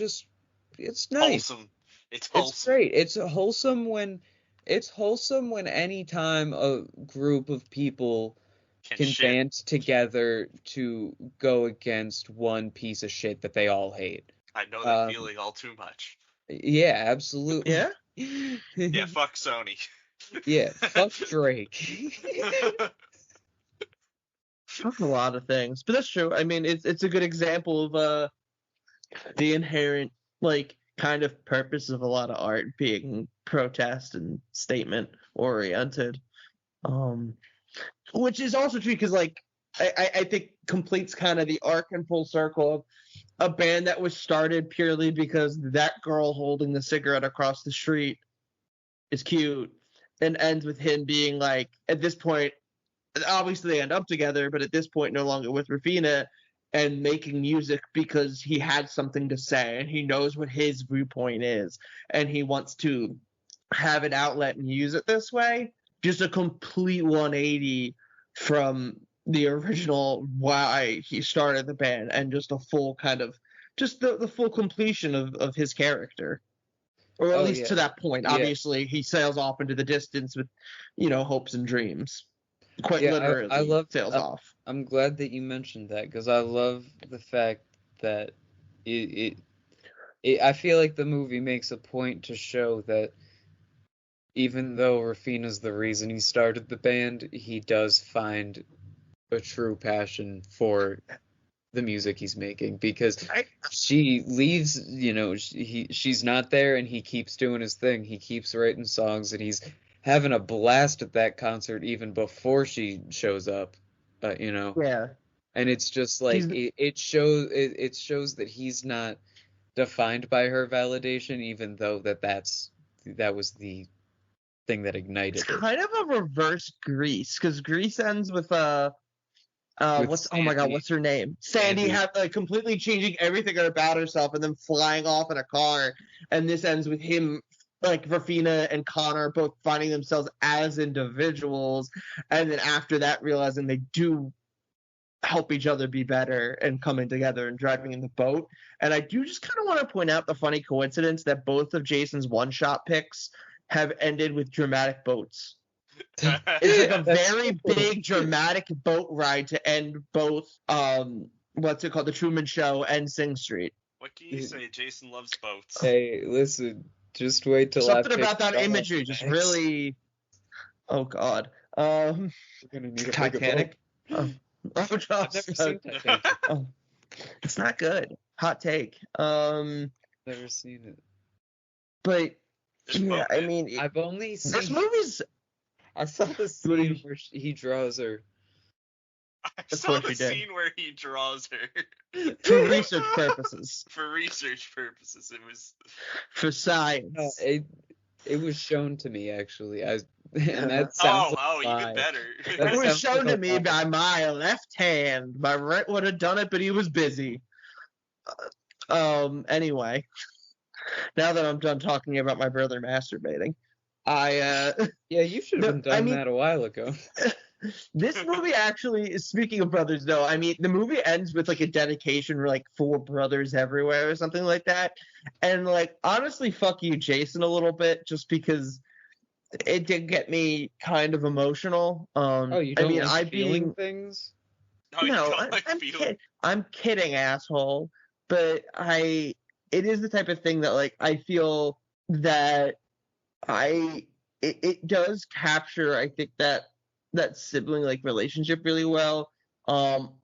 nice. Wholesome. It's It's wholesome. great. It's wholesome when any time a group of people can shit. band together to go against one piece of shit that they all hate. I know that feeling all too much. Yeah, absolutely. yeah. Yeah, fuck Sony. Yeah, fuck Drake. Fuck a lot of things, but that's true. I mean, it's a good example of the inherent like kind of purpose of a lot of art being protest and statement oriented. Which is also true because like I think completes kind of the arc and full circle of a band that was started purely because that girl holding the cigarette across the street is cute, and ends with him being like, at this point, obviously they end up together, but at this point no longer with Rafina, and making music because he had something to say and he knows what his viewpoint is and he wants to have an outlet and use it this way. Just a complete 180 from the original why he started the band, and just a full kind of just the full completion of his character, or at Oh least yeah. to that point. Yeah. Obviously he sails off into the distance with hopes and dreams, quite Yeah, literally. I love sails off. I'm glad that you mentioned that because I love the fact that I feel like the movie makes a point to show that even though Rafina's the reason he started the band, he does find a true passion for the music he's making because she leaves, she's not there and he keeps doing his thing. He keeps writing songs and he's having a blast at that concert even before she shows up, Yeah. And it's just like it shows that he's not defined by her validation, even though that was the thing that ignited It's it. kind of a reverse Grease, because Grease ends with With what's oh my god, Sandy. what's her name? Sandy Sandy. like completely changing everything about herself and then flying off in a car, and this ends with him, like Rafina and Connor both finding themselves as individuals, and then after that realizing they do help each other be better and coming together and driving in the boat. And I do just kind of want to point out the funny coincidence that both of Jason's one-shot picks have ended with dramatic boats. It's like a very big dramatic boat ride to end both what's it called, the Truman Show and Sing Street. What can you say? Jason loves boats. Hey, listen, just wait till Something I pick about that Sean imagery up just next. really, oh god. We're gonna need a bigger Titanic. boat. Oh I've gosh. never seen Titanic. Oh, it's not good. Hot take. Never seen it. But There's yeah, boat I man. mean, I've only this seen. movie's I saw the scene where he draws her. I Of saw course the you did. scene where he draws her for research purposes, for research purposes. It was for science. No, it was shown to me actually. And that sounds like a even lie. better. That It was sounds shown like to a me lie. by my left hand. My right would have done it, but he was busy. Anyway, now that I'm done talking about my brother masturbating, Yeah, you should have been done I mean, that a while ago. This movie actually, speaking of brothers, though, I mean, the movie ends with like a dedication for like 4 brothers everywhere or something like that. And like, honestly, fuck you, Jason, a little bit, just because it did get me kind of emotional. Oh, you I don't mean, like feeling things? No, you no, don't like I'm feeling. kidding. I'm kidding, asshole. But it is the type of thing that like I feel that it does capture, I think, that sibling like relationship really well. Um,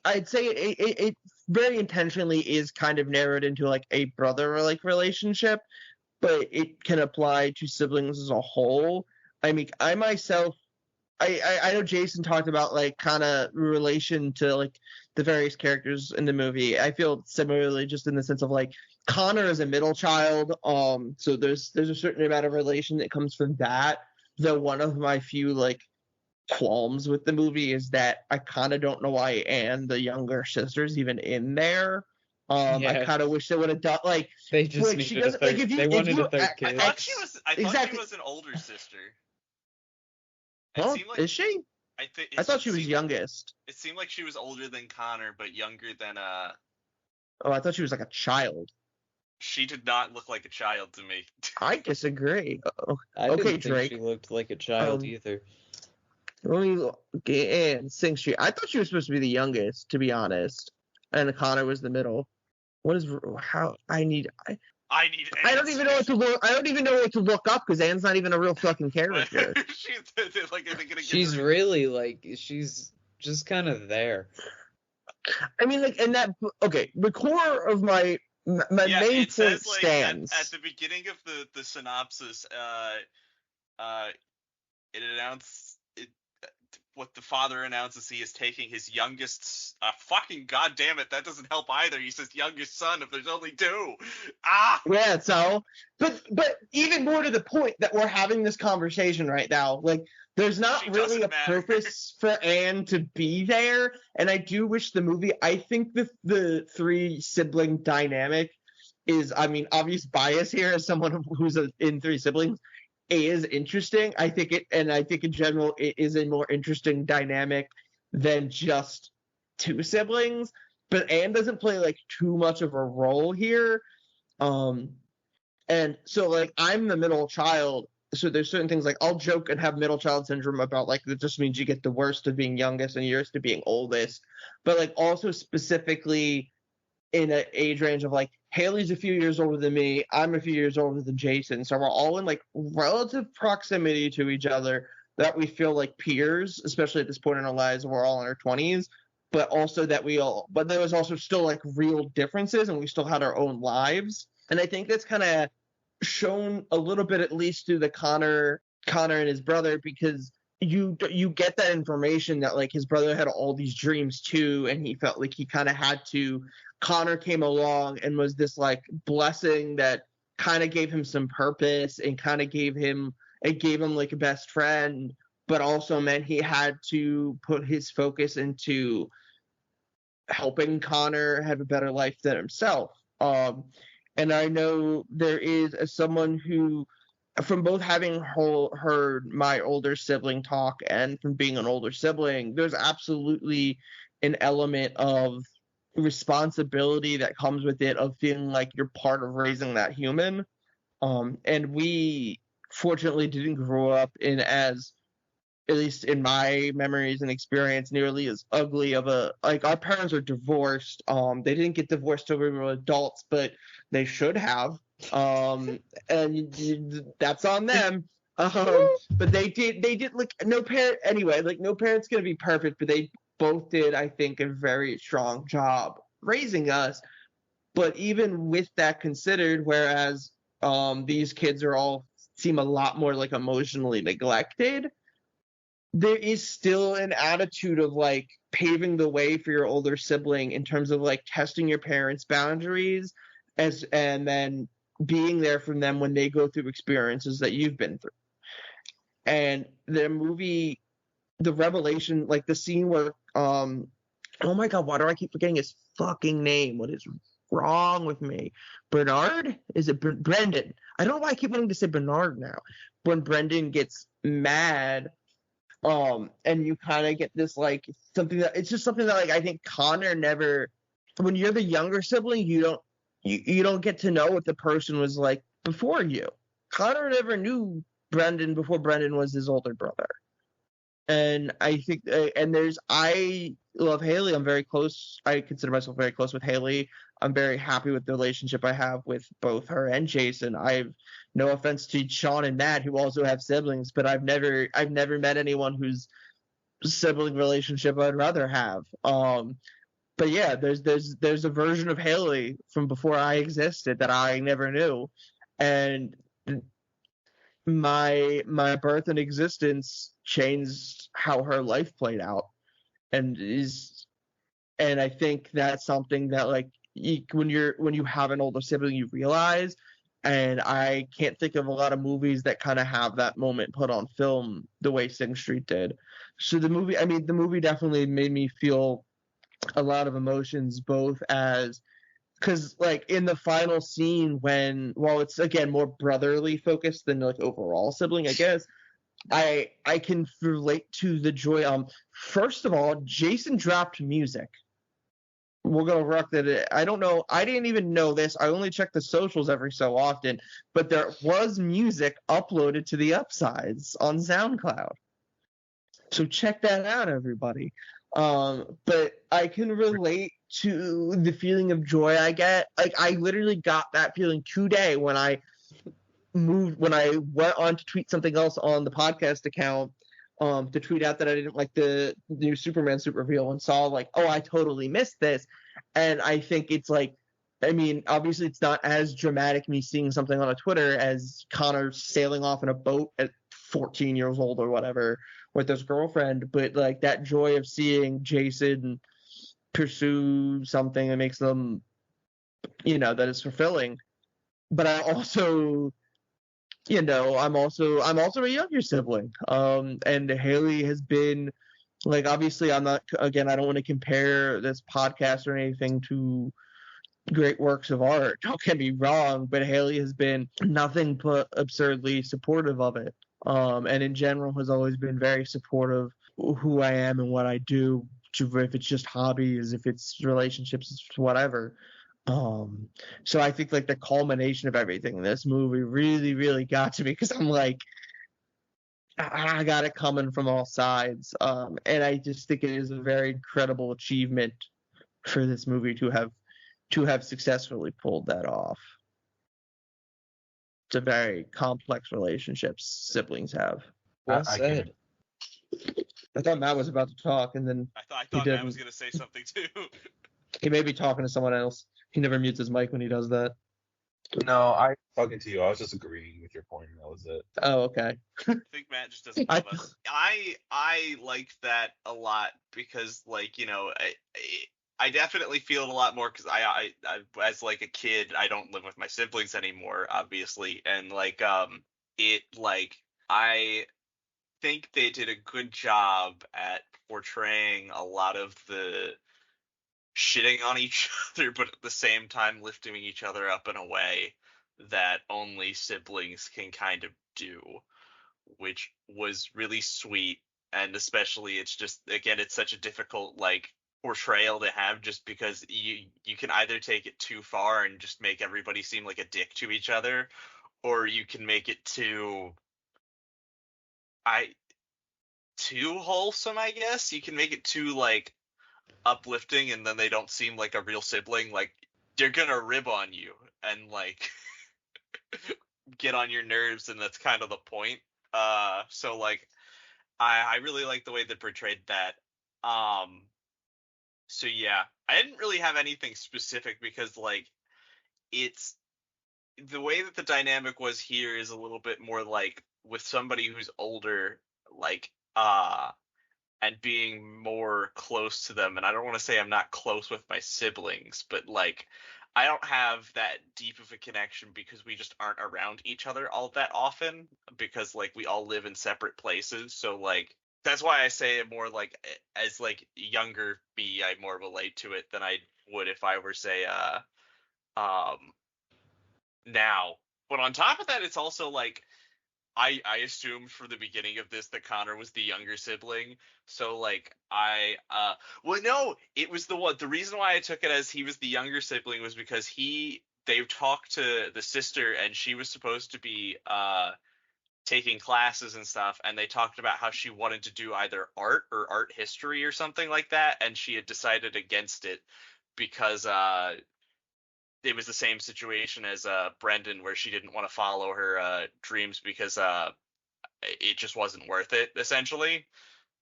I'd say it very intentionally is kind of narrowed into like a brother like relationship, but it can apply to siblings as a whole. I mean, I myself, I know Jason talked about like kind of relation to like the various characters in the movie. I feel similarly, just in the sense of like Connor is a middle child, so there's a certain amount of relation that comes from that. Though one of my few like qualms with the movie is that I kind of don't know why Anne, the younger sister's even in there. I Yeah, kind of wish they would have done like they just like she needed a doesn't like third. if you They if wanted you a third I kid. thought she was. I thought exactly. she was an older sister. It Oh, seemed like is she? I think I thought she was seemed- youngest. It seemed like she was older than Connor, but younger than Oh, I thought she was like a child. She did not look like a child to me. I disagree. I Okay, didn't think Drake. she looked like a child Um, either. Let me get in Sing Street. I thought she was supposed to be the youngest, to be honest, and Connor was the middle. What is how I need? I need. I don't even know what to look. I don't even know what to look up because Anne's not even a real fucking character. She's like, are they gonna She's give her... really like she's just kind of there. I mean, like, and that okay. The core of my main it point says like stands. at the beginning of the synopsis, it announced what the father announces, he is taking his youngest. Fucking goddamn it, that doesn't help either. He says youngest son if there's only 2. Yeah, so but even more to the point that we're having this conversation right now, like there's not She really a doesn't matter. purpose for Anne to be there, and I do wish the movie. I think the 3 sibling dynamic is, I mean, obvious bias here as someone who's in 3 siblings is interesting. I think in general it is a more interesting dynamic than just 2 siblings. But Anne doesn't play like too much of a role here. And so like I'm the middle child, so there's certain things like I'll joke and have middle child syndrome about like that just means you get the worst of being youngest and yours to being oldest. But like also specifically in an age range of like Haley's a few years older than me, I'm a few years older than Jason, so we're all in like relative proximity to each other that we feel like peers, especially at this point in our lives. We're all in our 20s, but also that but there was also still like real differences, and we still had our own lives. And I think that's kind of shown a little bit, at least through the Connor and his brother, because you get that information that like his brother had all these dreams too, and he felt like he kind of had to. Connor came along and was this like blessing that kind of gave him some purpose and kind of gave him like a best friend, but also meant he had to put his focus into helping Connor have a better life than himself. And I know there is, as someone who, from both having heard my older sibling talk and from being an older sibling, there's absolutely an element of responsibility that comes with it, of feeling like you're part of raising that human. And we fortunately didn't grow up in as, at least in my memories and experience, nearly as ugly of a, like, our parents are divorced. They didn't get divorced till we were adults, but they should have. And that's on them. But they did like no parent anyway, like no parent's gonna be perfect, but they both did, I think, a very strong job raising us. But even with that considered, whereas these kids are all seem a lot more like emotionally neglected, there is still an attitude of like paving the way for your older sibling in terms of like testing your parents' boundaries and then being there for them when they go through experiences that you've been through. And the movie, the revelation, like the scene where oh my god, why do I keep forgetting his fucking name? What is wrong with me? Bernard? Is it Brendan? I don't know why I keep wanting to say Bernard now. When Brendan gets mad And you kind of get this like something that it's just something that like I think Connor never. When you're the younger sibling, you don't get to know what the person was like before you. Connor never knew Brendan before Brendan was his older brother. And I think, and I love Haley. I'm very close. I consider myself very close with Haley. I'm very happy with the relationship I have with both her and Jason. I've no offense to Sean and Matt, who also have siblings, but I've never met anyone whose sibling relationship I'd rather have. But yeah, there's a version of Haley from before I existed that I never knew, and my birth and existence changed how her life played out, and I think that's something that like when you have an older sibling you realize, and I can't think of a lot of movies that kind of have that moment put on film the way Sing Street did. So the movie definitely made me feel a lot of emotions, both as because like in the final scene when while it's again more brotherly focused than like overall sibling, I guess I can relate to the joy. First of all, Jason dropped music. We're gonna rock that. I don't know. I didn't even know this. I only check the socials every so often, but there was music uploaded to the Upsides on SoundCloud. So check that out, everybody. But I can relate to the feeling of joy I get. Like I literally got that feeling today when I went on to tweet something else on the podcast account, to tweet out that I didn't like the new Superman suit reveal and saw like, oh, I totally missed this. And I think it's like, I mean, obviously it's not as dramatic me seeing something on a Twitter as Connor sailing off in a boat at 14 years old or whatever with his girlfriend, but like that joy of seeing Jason pursue something that makes them, that is fulfilling. But I also, I'm also a younger sibling. And Haley has been like, obviously I'm not, again, I don't want to compare this podcast or anything to great works of art. Don't get me wrong, but Haley has been nothing but absurdly supportive of it. And in general has always been very supportive of who I am and what I do, if it's just hobbies, if it's relationships, it's whatever. So I think like the culmination of everything in this movie really, really got to me because I'm like, I got it coming from all sides. And I just think it is a very incredible achievement for this movie to have successfully pulled that off. It's a very complex relationship siblings have. Well I said. I thought Matt was about to talk, and then I he thought Matt was didn't. gonna say something too. He may be talking to someone else. He never mutes his mic when he does that. No, I was talking to you. I was just agreeing with your point. That was it. Oh, okay. I think Matt just doesn't I- love us. I like that a lot because like I definitely feel it a lot more because I as like a kid I don't live with my siblings anymore obviously, and like it like I think they did a good job at portraying a lot of the shitting on each other, but at the same time lifting each other up in a way that only siblings can kind of do, which was really sweet. And especially it's just again it's such a difficult like portrayal to have just because you can either take it too far and just make everybody seem like a dick to each other, or you can make it too wholesome, I guess. You can make it too like uplifting and then they don't seem like a real sibling. Like they're gonna rib on you and like get on your nerves, and that's kind of the point. So like I really like the way they portrayed that. So yeah, I didn't really have anything specific because like it's the way that the dynamic was here is a little bit more like with somebody who's older, like and being more close to them. And I don't want to say I'm not close with my siblings, but like I don't have that deep of a connection because we just aren't around each other all that often because like we all live in separate places. So like that's why I say it more like as like younger me, I more relate to it than I would if I were say um now. But on top of that, it's also like I assumed from the beginning of this that Connor was the younger sibling. So like well no, it was the reason why I took it as he was the younger sibling was because they've talked to the sister and she was supposed to be taking classes and stuff, and they talked about how she wanted to do either art or art history or something like that, and she had decided against it because it was the same situation as Brendan, where she didn't want to follow her dreams because it just wasn't worth it. Essentially,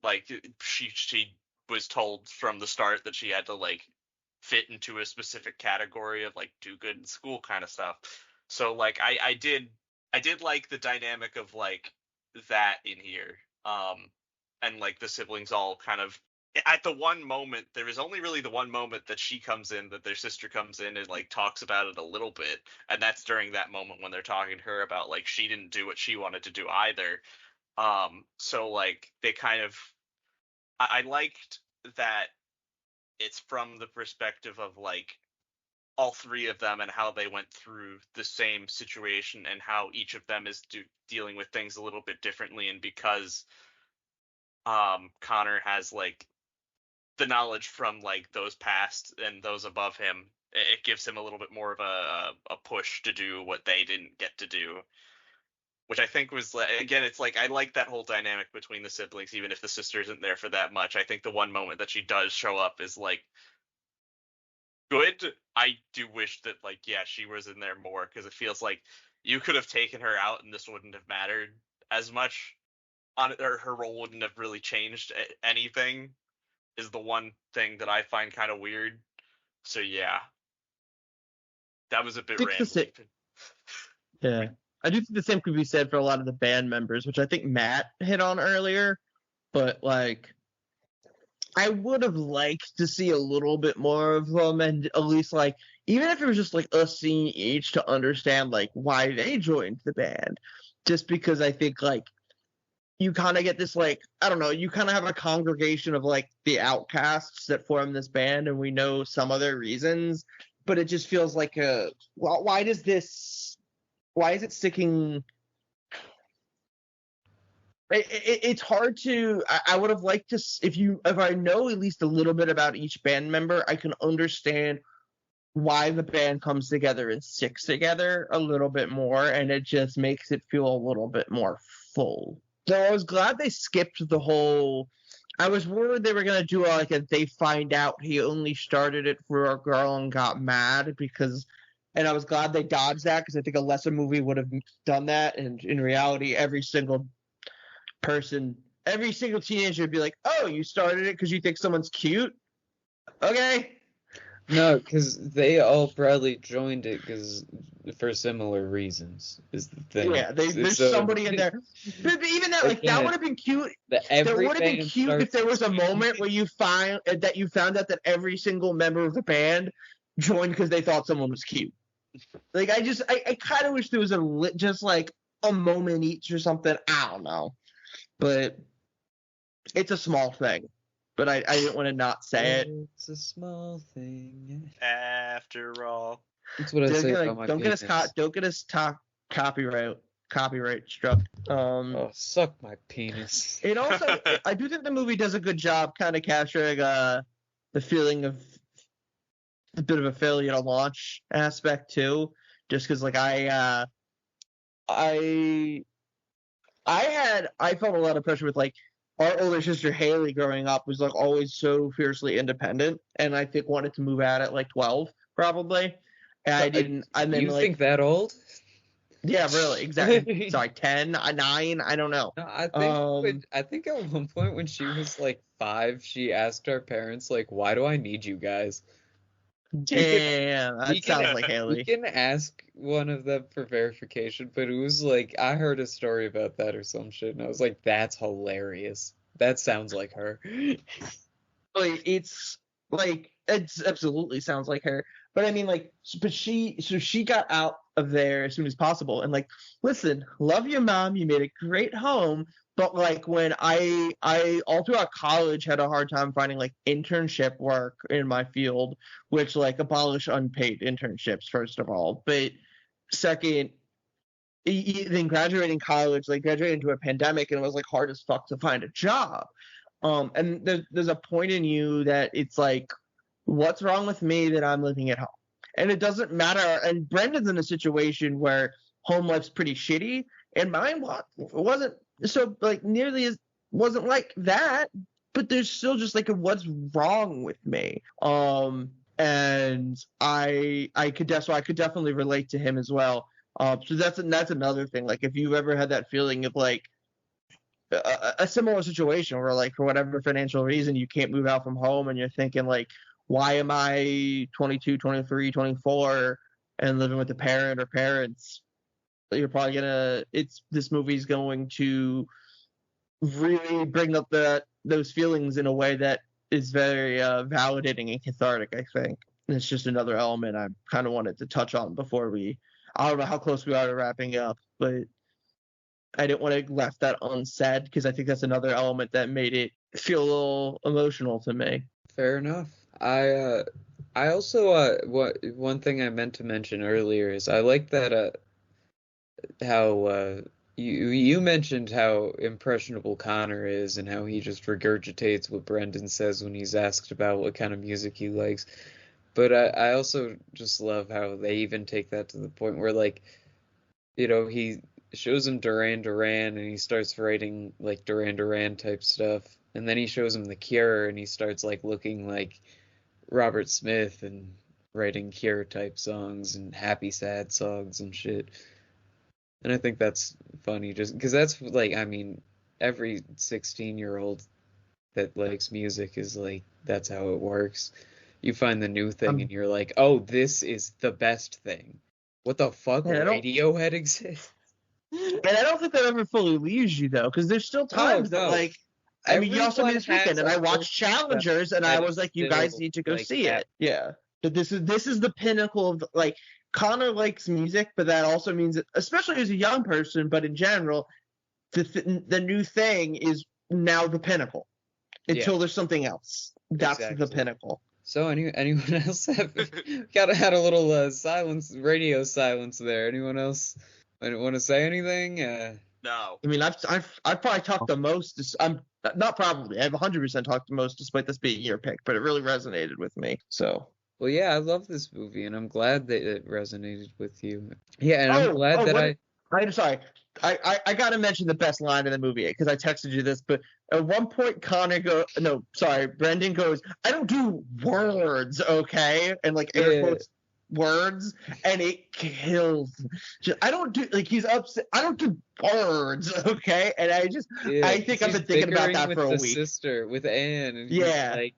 like she was told from the start that she had to like fit into a specific category of like do good in school kind of stuff. So like I did like the dynamic of like that in here, and like the siblings all kind of at the one moment, there is only really the one moment that she comes in, that their sister comes in and like talks about it a little bit, and that's during that moment when they're talking to her about like she didn't do what she wanted to do either. So like they kind of, I liked that it's from the perspective of like all three of them and how they went through the same situation and how each of them is dealing with things a little bit differently, and because Connor has like the knowledge from like those past and those above him, it gives him a little bit more of a push to do what they didn't get to do, which I think was, again, it's like I like that whole dynamic between the siblings, even if the sister isn't there for that much. I think the one moment that she does show up is like good. I do wish that like, yeah, she was in there more, because it feels like you could have taken her out and this wouldn't have mattered as much on it, or her role wouldn't have really changed anything, is the one thing that I find kind of weird. So yeah, that was a bit rambling. Yeah, I do think the same could be said for a lot of the band members, which I think Matt hit on earlier. But like, I would have liked to see a little bit more of them, and at least like, even if it was just like us seeing each to understand like why they joined the band, just because I think like you kind of get this like, I don't know, you kind of have a congregation of like the outcasts that form this band, and we know some of their reasons, but it just feels like well, why is it sticking? It's hard to. I would have liked to, if I know at least a little bit about each band member, I can understand why the band comes together and sticks together a little bit more, and it just makes it feel a little bit more full. So I was glad they skipped the whole. I was worried they were gonna do like a they find out he only started it for a girl and got mad because, and I was glad they dodged that, because I think a lesser movie would have done that, and in reality, every single teenager would be like, "Oh, you started it because you think someone's cute? Okay." No, because they all probably joined it for similar reasons, is the thing. Yeah, there's somebody in there. But even that, like, that would have been cute. That would have been cute if there was a moment where you found out that every single member of the band joined because they thought someone was cute. Like, I kind of wish there was just like a moment each or something. I don't know, but it's a small thing. But I didn't want to not say it. It's a small thing. After all, that's what I say about my penis. Don't get us copyright struck. Oh, suck my penis. It also, I do think the movie does a good job kind of capturing the feeling of a bit of a failure to launch aspect too. Just because, like, I felt a lot of pressure with like. Our older sister Haley growing up was like always so fiercely independent, and I think wanted to move out at like 12 probably. And I didn't. And then you like, think that old? Yeah, really, exactly. Sorry, 10, 9, I don't know. No, I think at one point when she was like 5, she asked our parents like, "Why do I need you guys?" Damn, that sounds like Haley. We can ask one of them for verification, but it was like, I heard a story about that or some shit, and I was like, that's hilarious. That sounds like her. Like, it absolutely sounds like her. But I mean, like, but she got out of there as soon as possible, and like, listen, love your mom, you made a great home. But like, when I all throughout college had a hard time finding like internship work in my field, which like abolish unpaid internships first of all, but second, then graduating college, like graduating into a pandemic, and it was like hard as fuck to find a job. And there's a point in you that it's like, what's wrong with me that I'm living at home? And it doesn't matter. And Brendan's in a situation where home life's pretty shitty, and mine wasn't so like nearly as wasn't like that. But there's still just like a what's wrong with me. And I could definitely relate to him as well. So that's another thing. Like if you've ever had that feeling of like a similar situation where like for whatever financial reason you can't move out from home and you're thinking like, why am I 22, 23, 24 and living with a parent or parents? You're probably this movie's going to really bring up those feelings in a way that is very validating and cathartic, I think. And it's just another element I kind of wanted to touch on before I don't know how close we are to wrapping up, but I didn't want to left that unsaid because I think that's another element that made it feel a little emotional to me. Fair enough. I also one thing I meant to mention earlier is I like that how you mentioned how impressionable Connor is and how he just regurgitates what Brendan says when he's asked about what kind of music he likes. But I also just love how they even take that to the point where like, he shows him Duran Duran and he starts writing like Duran Duran type stuff. And then he shows him The Cure and he starts like looking like Robert Smith and writing Cure type songs and happy sad songs and shit. And I think that's funny just because that's like, I mean, every 16-year-old that likes music is like, that's how it works. You find the new thing and you're like, oh, this is the best thing. What the fuck? Radiohead exists? And I don't think that ever fully leaves you though, because there's still times that like, I mean, you also me this weekend, and I watched Challengers, and I was like, you guys need to go see it. Yeah, but this is the pinnacle of like, Connor likes music, but that also means that, especially as a young person, but in general, the new thing is now the pinnacle. Until there's something else, that's the pinnacle. So anyone else had a little radio silence there? Anyone else want to say anything? No. I mean, I've probably talked the most. I'm not probably. I've 100% talked the most, despite this being your pick. But it really resonated with me. So. Well, yeah, I love this movie, and I'm glad that it resonated with you. Yeah, and I'm glad that I'm sorry. I gotta mention the best line in the movie because I texted you this, but at one point Brendan goes, I don't do words, okay? And like air quotes words, and it kills. I don't do like he's upset. I don't do words, okay? And I think I've been thinking about that for a week. Sister with Anne, and like.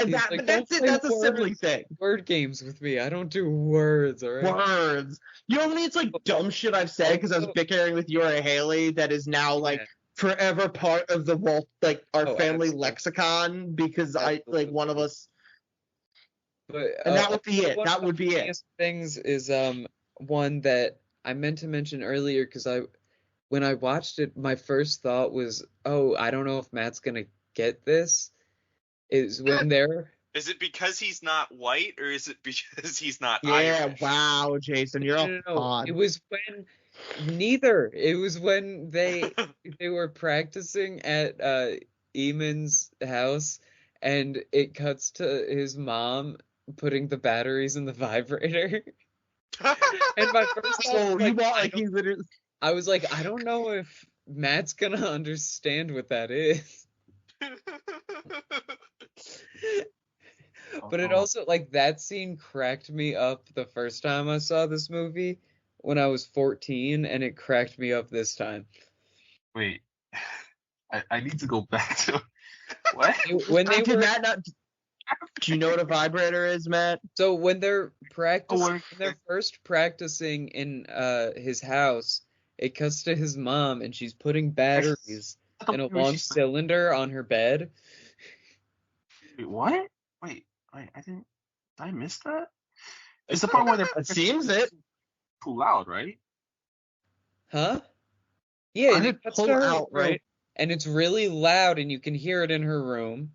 And but that's it. That's a sibling thing. Word games with me. I don't do words. All right. Words. You know what I mean? It's like dumb shit I've said because I was bickering with Uri Haley that is now like forever part of the our family lexicon because one of us. But and that would be it. That would be it. Things is one that I meant to mention earlier because when I watched it, my first thought was, oh, I don't know if Matt's gonna get this. Is when they're. Is it because he's not white, or is it because he's not Irish? Wow, Jason, you're no. It was when neither. It was when they were practicing at Eamon's house, and it cuts to his mom putting the batteries in the vibrator. And my first thought I was like, I don't know if Matt's gonna understand what that is. But it also like that scene cracked me up the first time I saw this movie when I was 14, and it cracked me up this time. Wait, I need to go back to what? When they were do you know what a vibrator is, Matt? So when they're first practicing in his house, it cuts to his mom and she's putting batteries in a long cylinder on her bed. Wait, what? Wait, I didn't. Did I miss that? It's the part where it seems it too loud, right? Huh? Yeah, and it pull out, right? And it's really loud, and you can hear it in her room.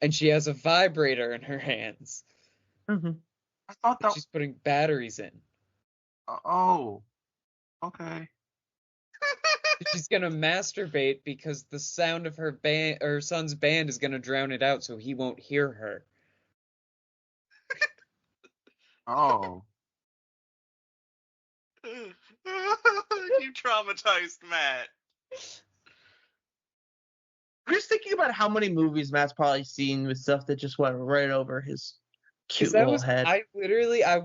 And she has a vibrator in her hands. Mm-hmm. I thought that she's putting batteries in. Oh, okay. She's gonna masturbate because the sound of her son's band is gonna drown it out, so he won't hear her. Oh. You traumatized Matt. I'm just thinking about how many movies Matt's probably seen with stuff that just went right over his cute That little was head. I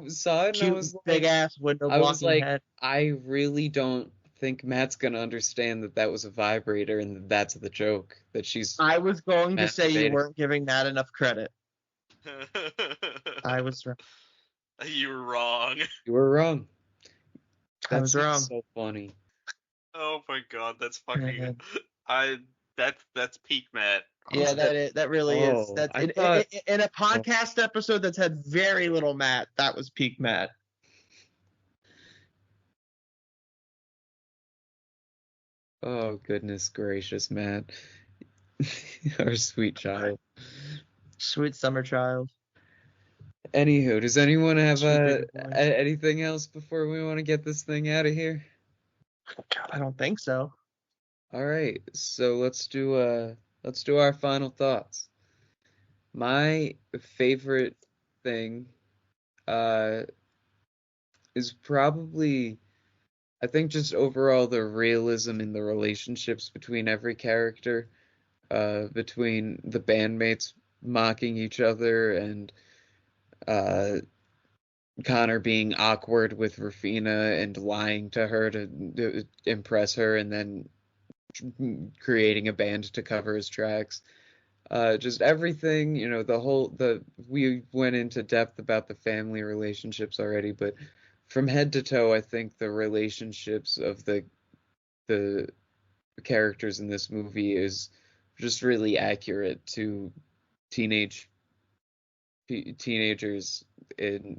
saw it and I Cute was big like, ass window I was blocking like, head. I really don't think Matt's gonna understand that that was a vibrator and that that's the joke that she's I was going to say you masturbating. weren't giving Matt enough credit. I was wrong. You were wrong. You were wrong. I was That's wrong. so funny. Oh my god, that's fucking. And- That's peak Matt. Yeah, that really is. Oh, That's I thought. in a podcast episode that's had very little Matt. That was peak Matt. Oh goodness gracious, Matt, our sweet child. Sweet summer child. Anywho, does anyone have Sweet baby boy. anything else before we want to get this thing out of here? God, I don't think so. All right, so let's do our final thoughts. My favorite thing uh is probably, I think, just overall the realism in the relationships between every character, between the bandmates mocking each other and uh Connor being awkward with Rufina and lying to her to impress her and then creating a band to cover his tracks. Just everything, we went into depth about the family relationships already, but from head to toe, I think the relationships of the characters in this movie is just really accurate to teenage teenagers in,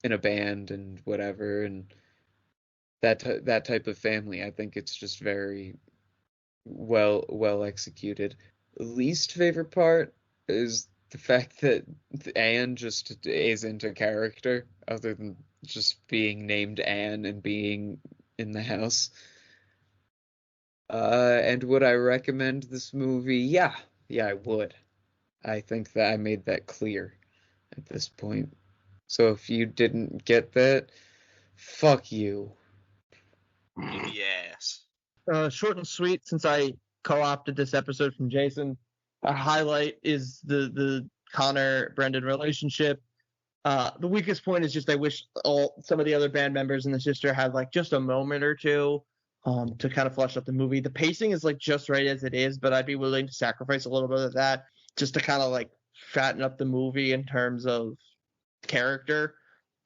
in a band and whatever, and that type of family. I think it's just very well executed. Least favorite part is the fact that Anne just is into character, other than just being named Anne and being in the house. And would I recommend this movie? Yeah, I would. I think that I made that clear at this point. So if you didn't get that, fuck you. In the ass. Short and sweet, since I co-opted this episode from Jason. A highlight is the Connor Brendan relationship. The weakest point is just I wish some of the other band members and the sister had like just a moment or two to kind of flesh out the movie. The pacing is like just right as it is, but I'd be willing to sacrifice a little bit of that just to kind of like fatten up the movie in terms of character.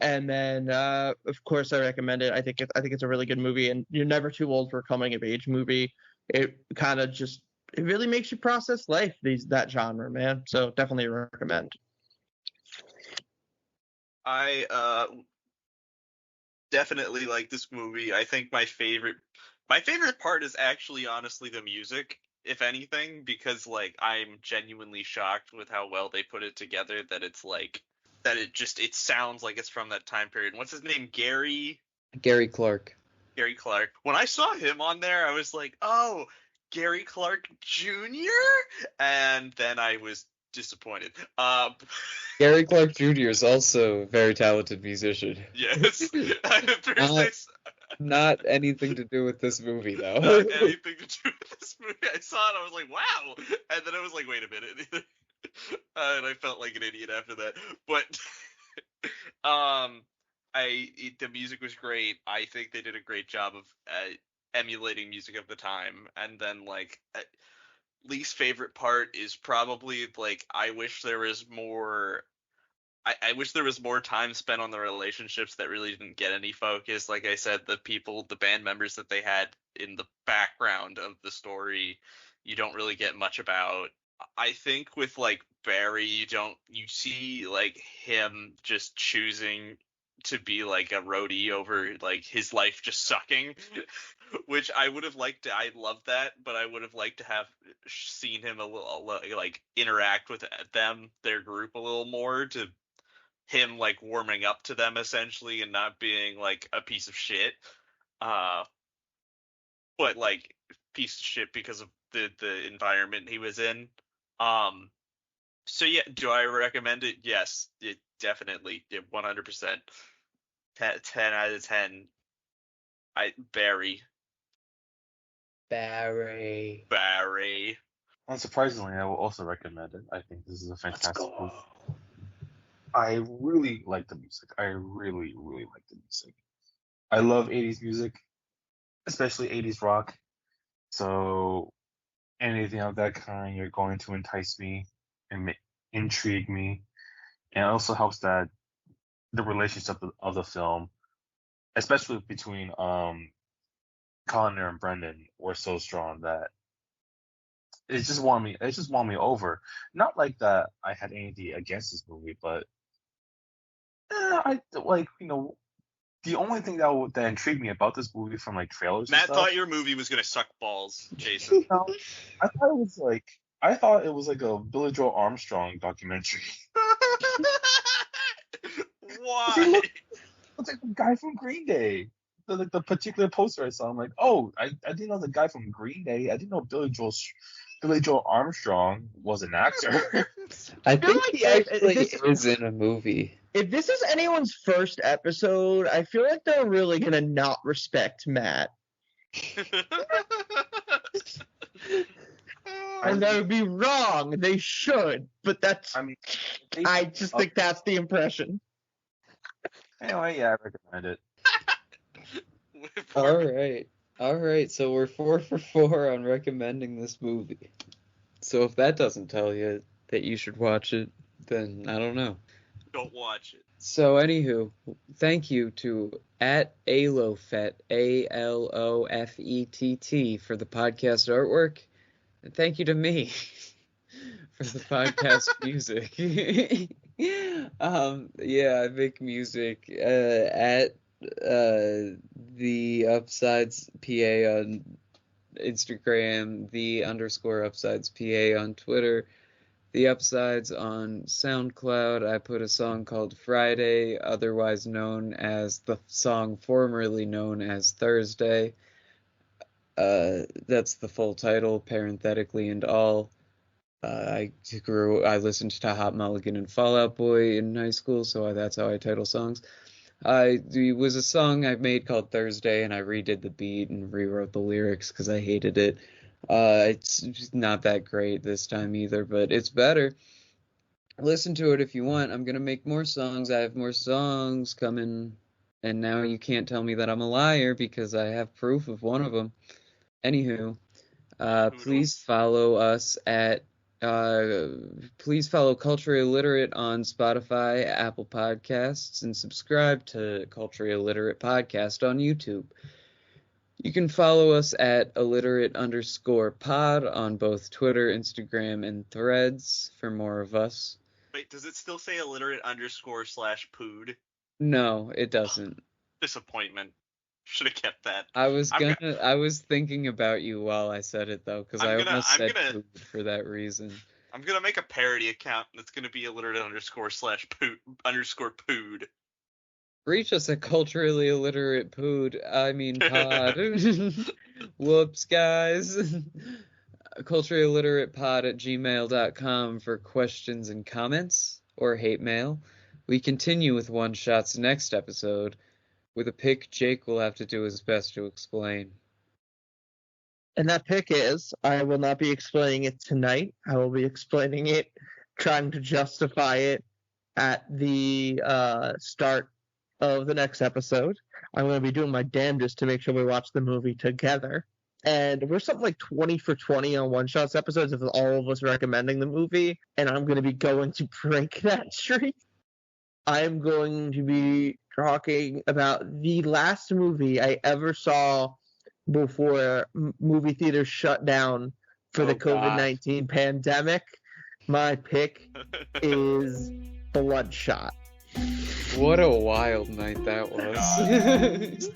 And then, of course, I recommend it. I think it's a really good movie, and you're never too old for a coming of age movie. It kind of just it really makes you process life. That genre, man. So definitely recommend. I definitely like this movie. I think my favorite part is actually honestly the music, if anything, because like I'm genuinely shocked with how well they put it together, that it's like that it sounds like it's from that time period. What's his name? Gary Clark. Gary Clark. When I saw him on there, I was like, "Oh, Gary Clark Jr." And then I was disappointed. Gary Clark Jr. is also a very talented musician. Yes. Not anything to do with this movie, though. Not anything to do with this movie. I saw it, I was like, wow. And then I was like, wait a minute. And I felt like an idiot after that. But the music was great. I think they did a great job of emulating music of the time. And then like least favorite part is probably like I wish there was more. I wish there was more time spent on the relationships that really didn't get any focus. Like I said, the band members that they had in the background of the story, you don't really get much about. I think with like Barry, you see like him just choosing to be like a roadie over like his life just sucking, which I would have liked to. I love that, but I would have liked to have seen him a little like interact with their group a little more to him like warming up to them essentially and not being like a piece of shit. But like piece of shit because of the environment he was in. So yeah, do I recommend it? Yes, it definitely, 100%. 10 out of 10. Barry. Unsurprisingly, I will also recommend it. I think this is a fantastic movie. I really like the music. I really, really like the music. I love 80s music, especially 80s rock. So anything of that kind, you're going to entice me and intrigue me. And it also helps that the relationship of the film, especially between Connor and Brendan, were so strong that it just won me. It just won me over. Not like that I had anything against this movie, but I like, the only thing that intrigued me about this movie from like trailers. Matt and stuff, thought your movie was gonna suck balls, Jason. I thought it was like a Billy Joe Armstrong documentary. Why? He looks like the guy from Green Day. The particular poster I saw, I'm like, oh, I didn't know the guy from Green Day. I didn't know Billy Joe Armstrong was an actor. I think like he actually is in a movie. If this is anyone's first episode, I feel like they're really gonna not respect Matt. And that would be wrong. They should, but that's. I just think that's the impression. Anyway, yeah, I recommend it. All right. So we're 4 for 4 on recommending this movie. So if that doesn't tell you that you should watch it, then I don't know. Don't watch it. So anywho, thank you to @Alofet, ALOFETT, for the podcast artwork. And thank you to me for the podcast music. I make music at the Upsides PA on Instagram, _Upsides PA on Twitter, the Upsides on SoundCloud. I put a song called Friday, otherwise known as the song formerly known as Thursday. That's the full title, parenthetically and all. I listened to Hot Mulligan and Fall Out Boy in high school, so that's how I title songs. It was a song I made called Thursday, and I redid the beat and rewrote the lyrics because I hated it. It's not that great this time either, but it's better. Listen to it if you want. I'm gonna make more songs. I have more songs coming, and now you can't tell me that I'm a liar because I have proof of one of them. Anywho, please follow us please follow Culturally Illiterate on Spotify, Apple Podcasts, and subscribe to Culturally Illiterate Podcast on YouTube. You can follow us at illiterate_pod on both Twitter, Instagram, and Threads for more of us. Wait, does it still say illiterate_/pood? No, it doesn't. Disappointment. Should have kept that. I was thinking about you while I said it though, because I almost said pood for that reason. I'm gonna make a parody account that's gonna be illiterate_/pood. Reach us at Culturally Illiterate Pod. Whoops, guys. culturallyilliteratepod@gmail.com for questions and comments or hate mail. We continue with one shots next episode with a pick Jake will have to do his best to explain. And that pick is, I will not be explaining it tonight. I will be explaining it, trying to justify it at the start of the next episode. I'm going to be doing my damnedest to make sure we watch the movie together. And we're something like 20 for 20 on One Shots episodes of all of us recommending the movie. And I'm going to be going to break that streak. I'm going to be talking about the last movie I ever saw before movie theaters shut down for the COVID-19 pandemic. My pick is Bloodshot. What a wild night that was.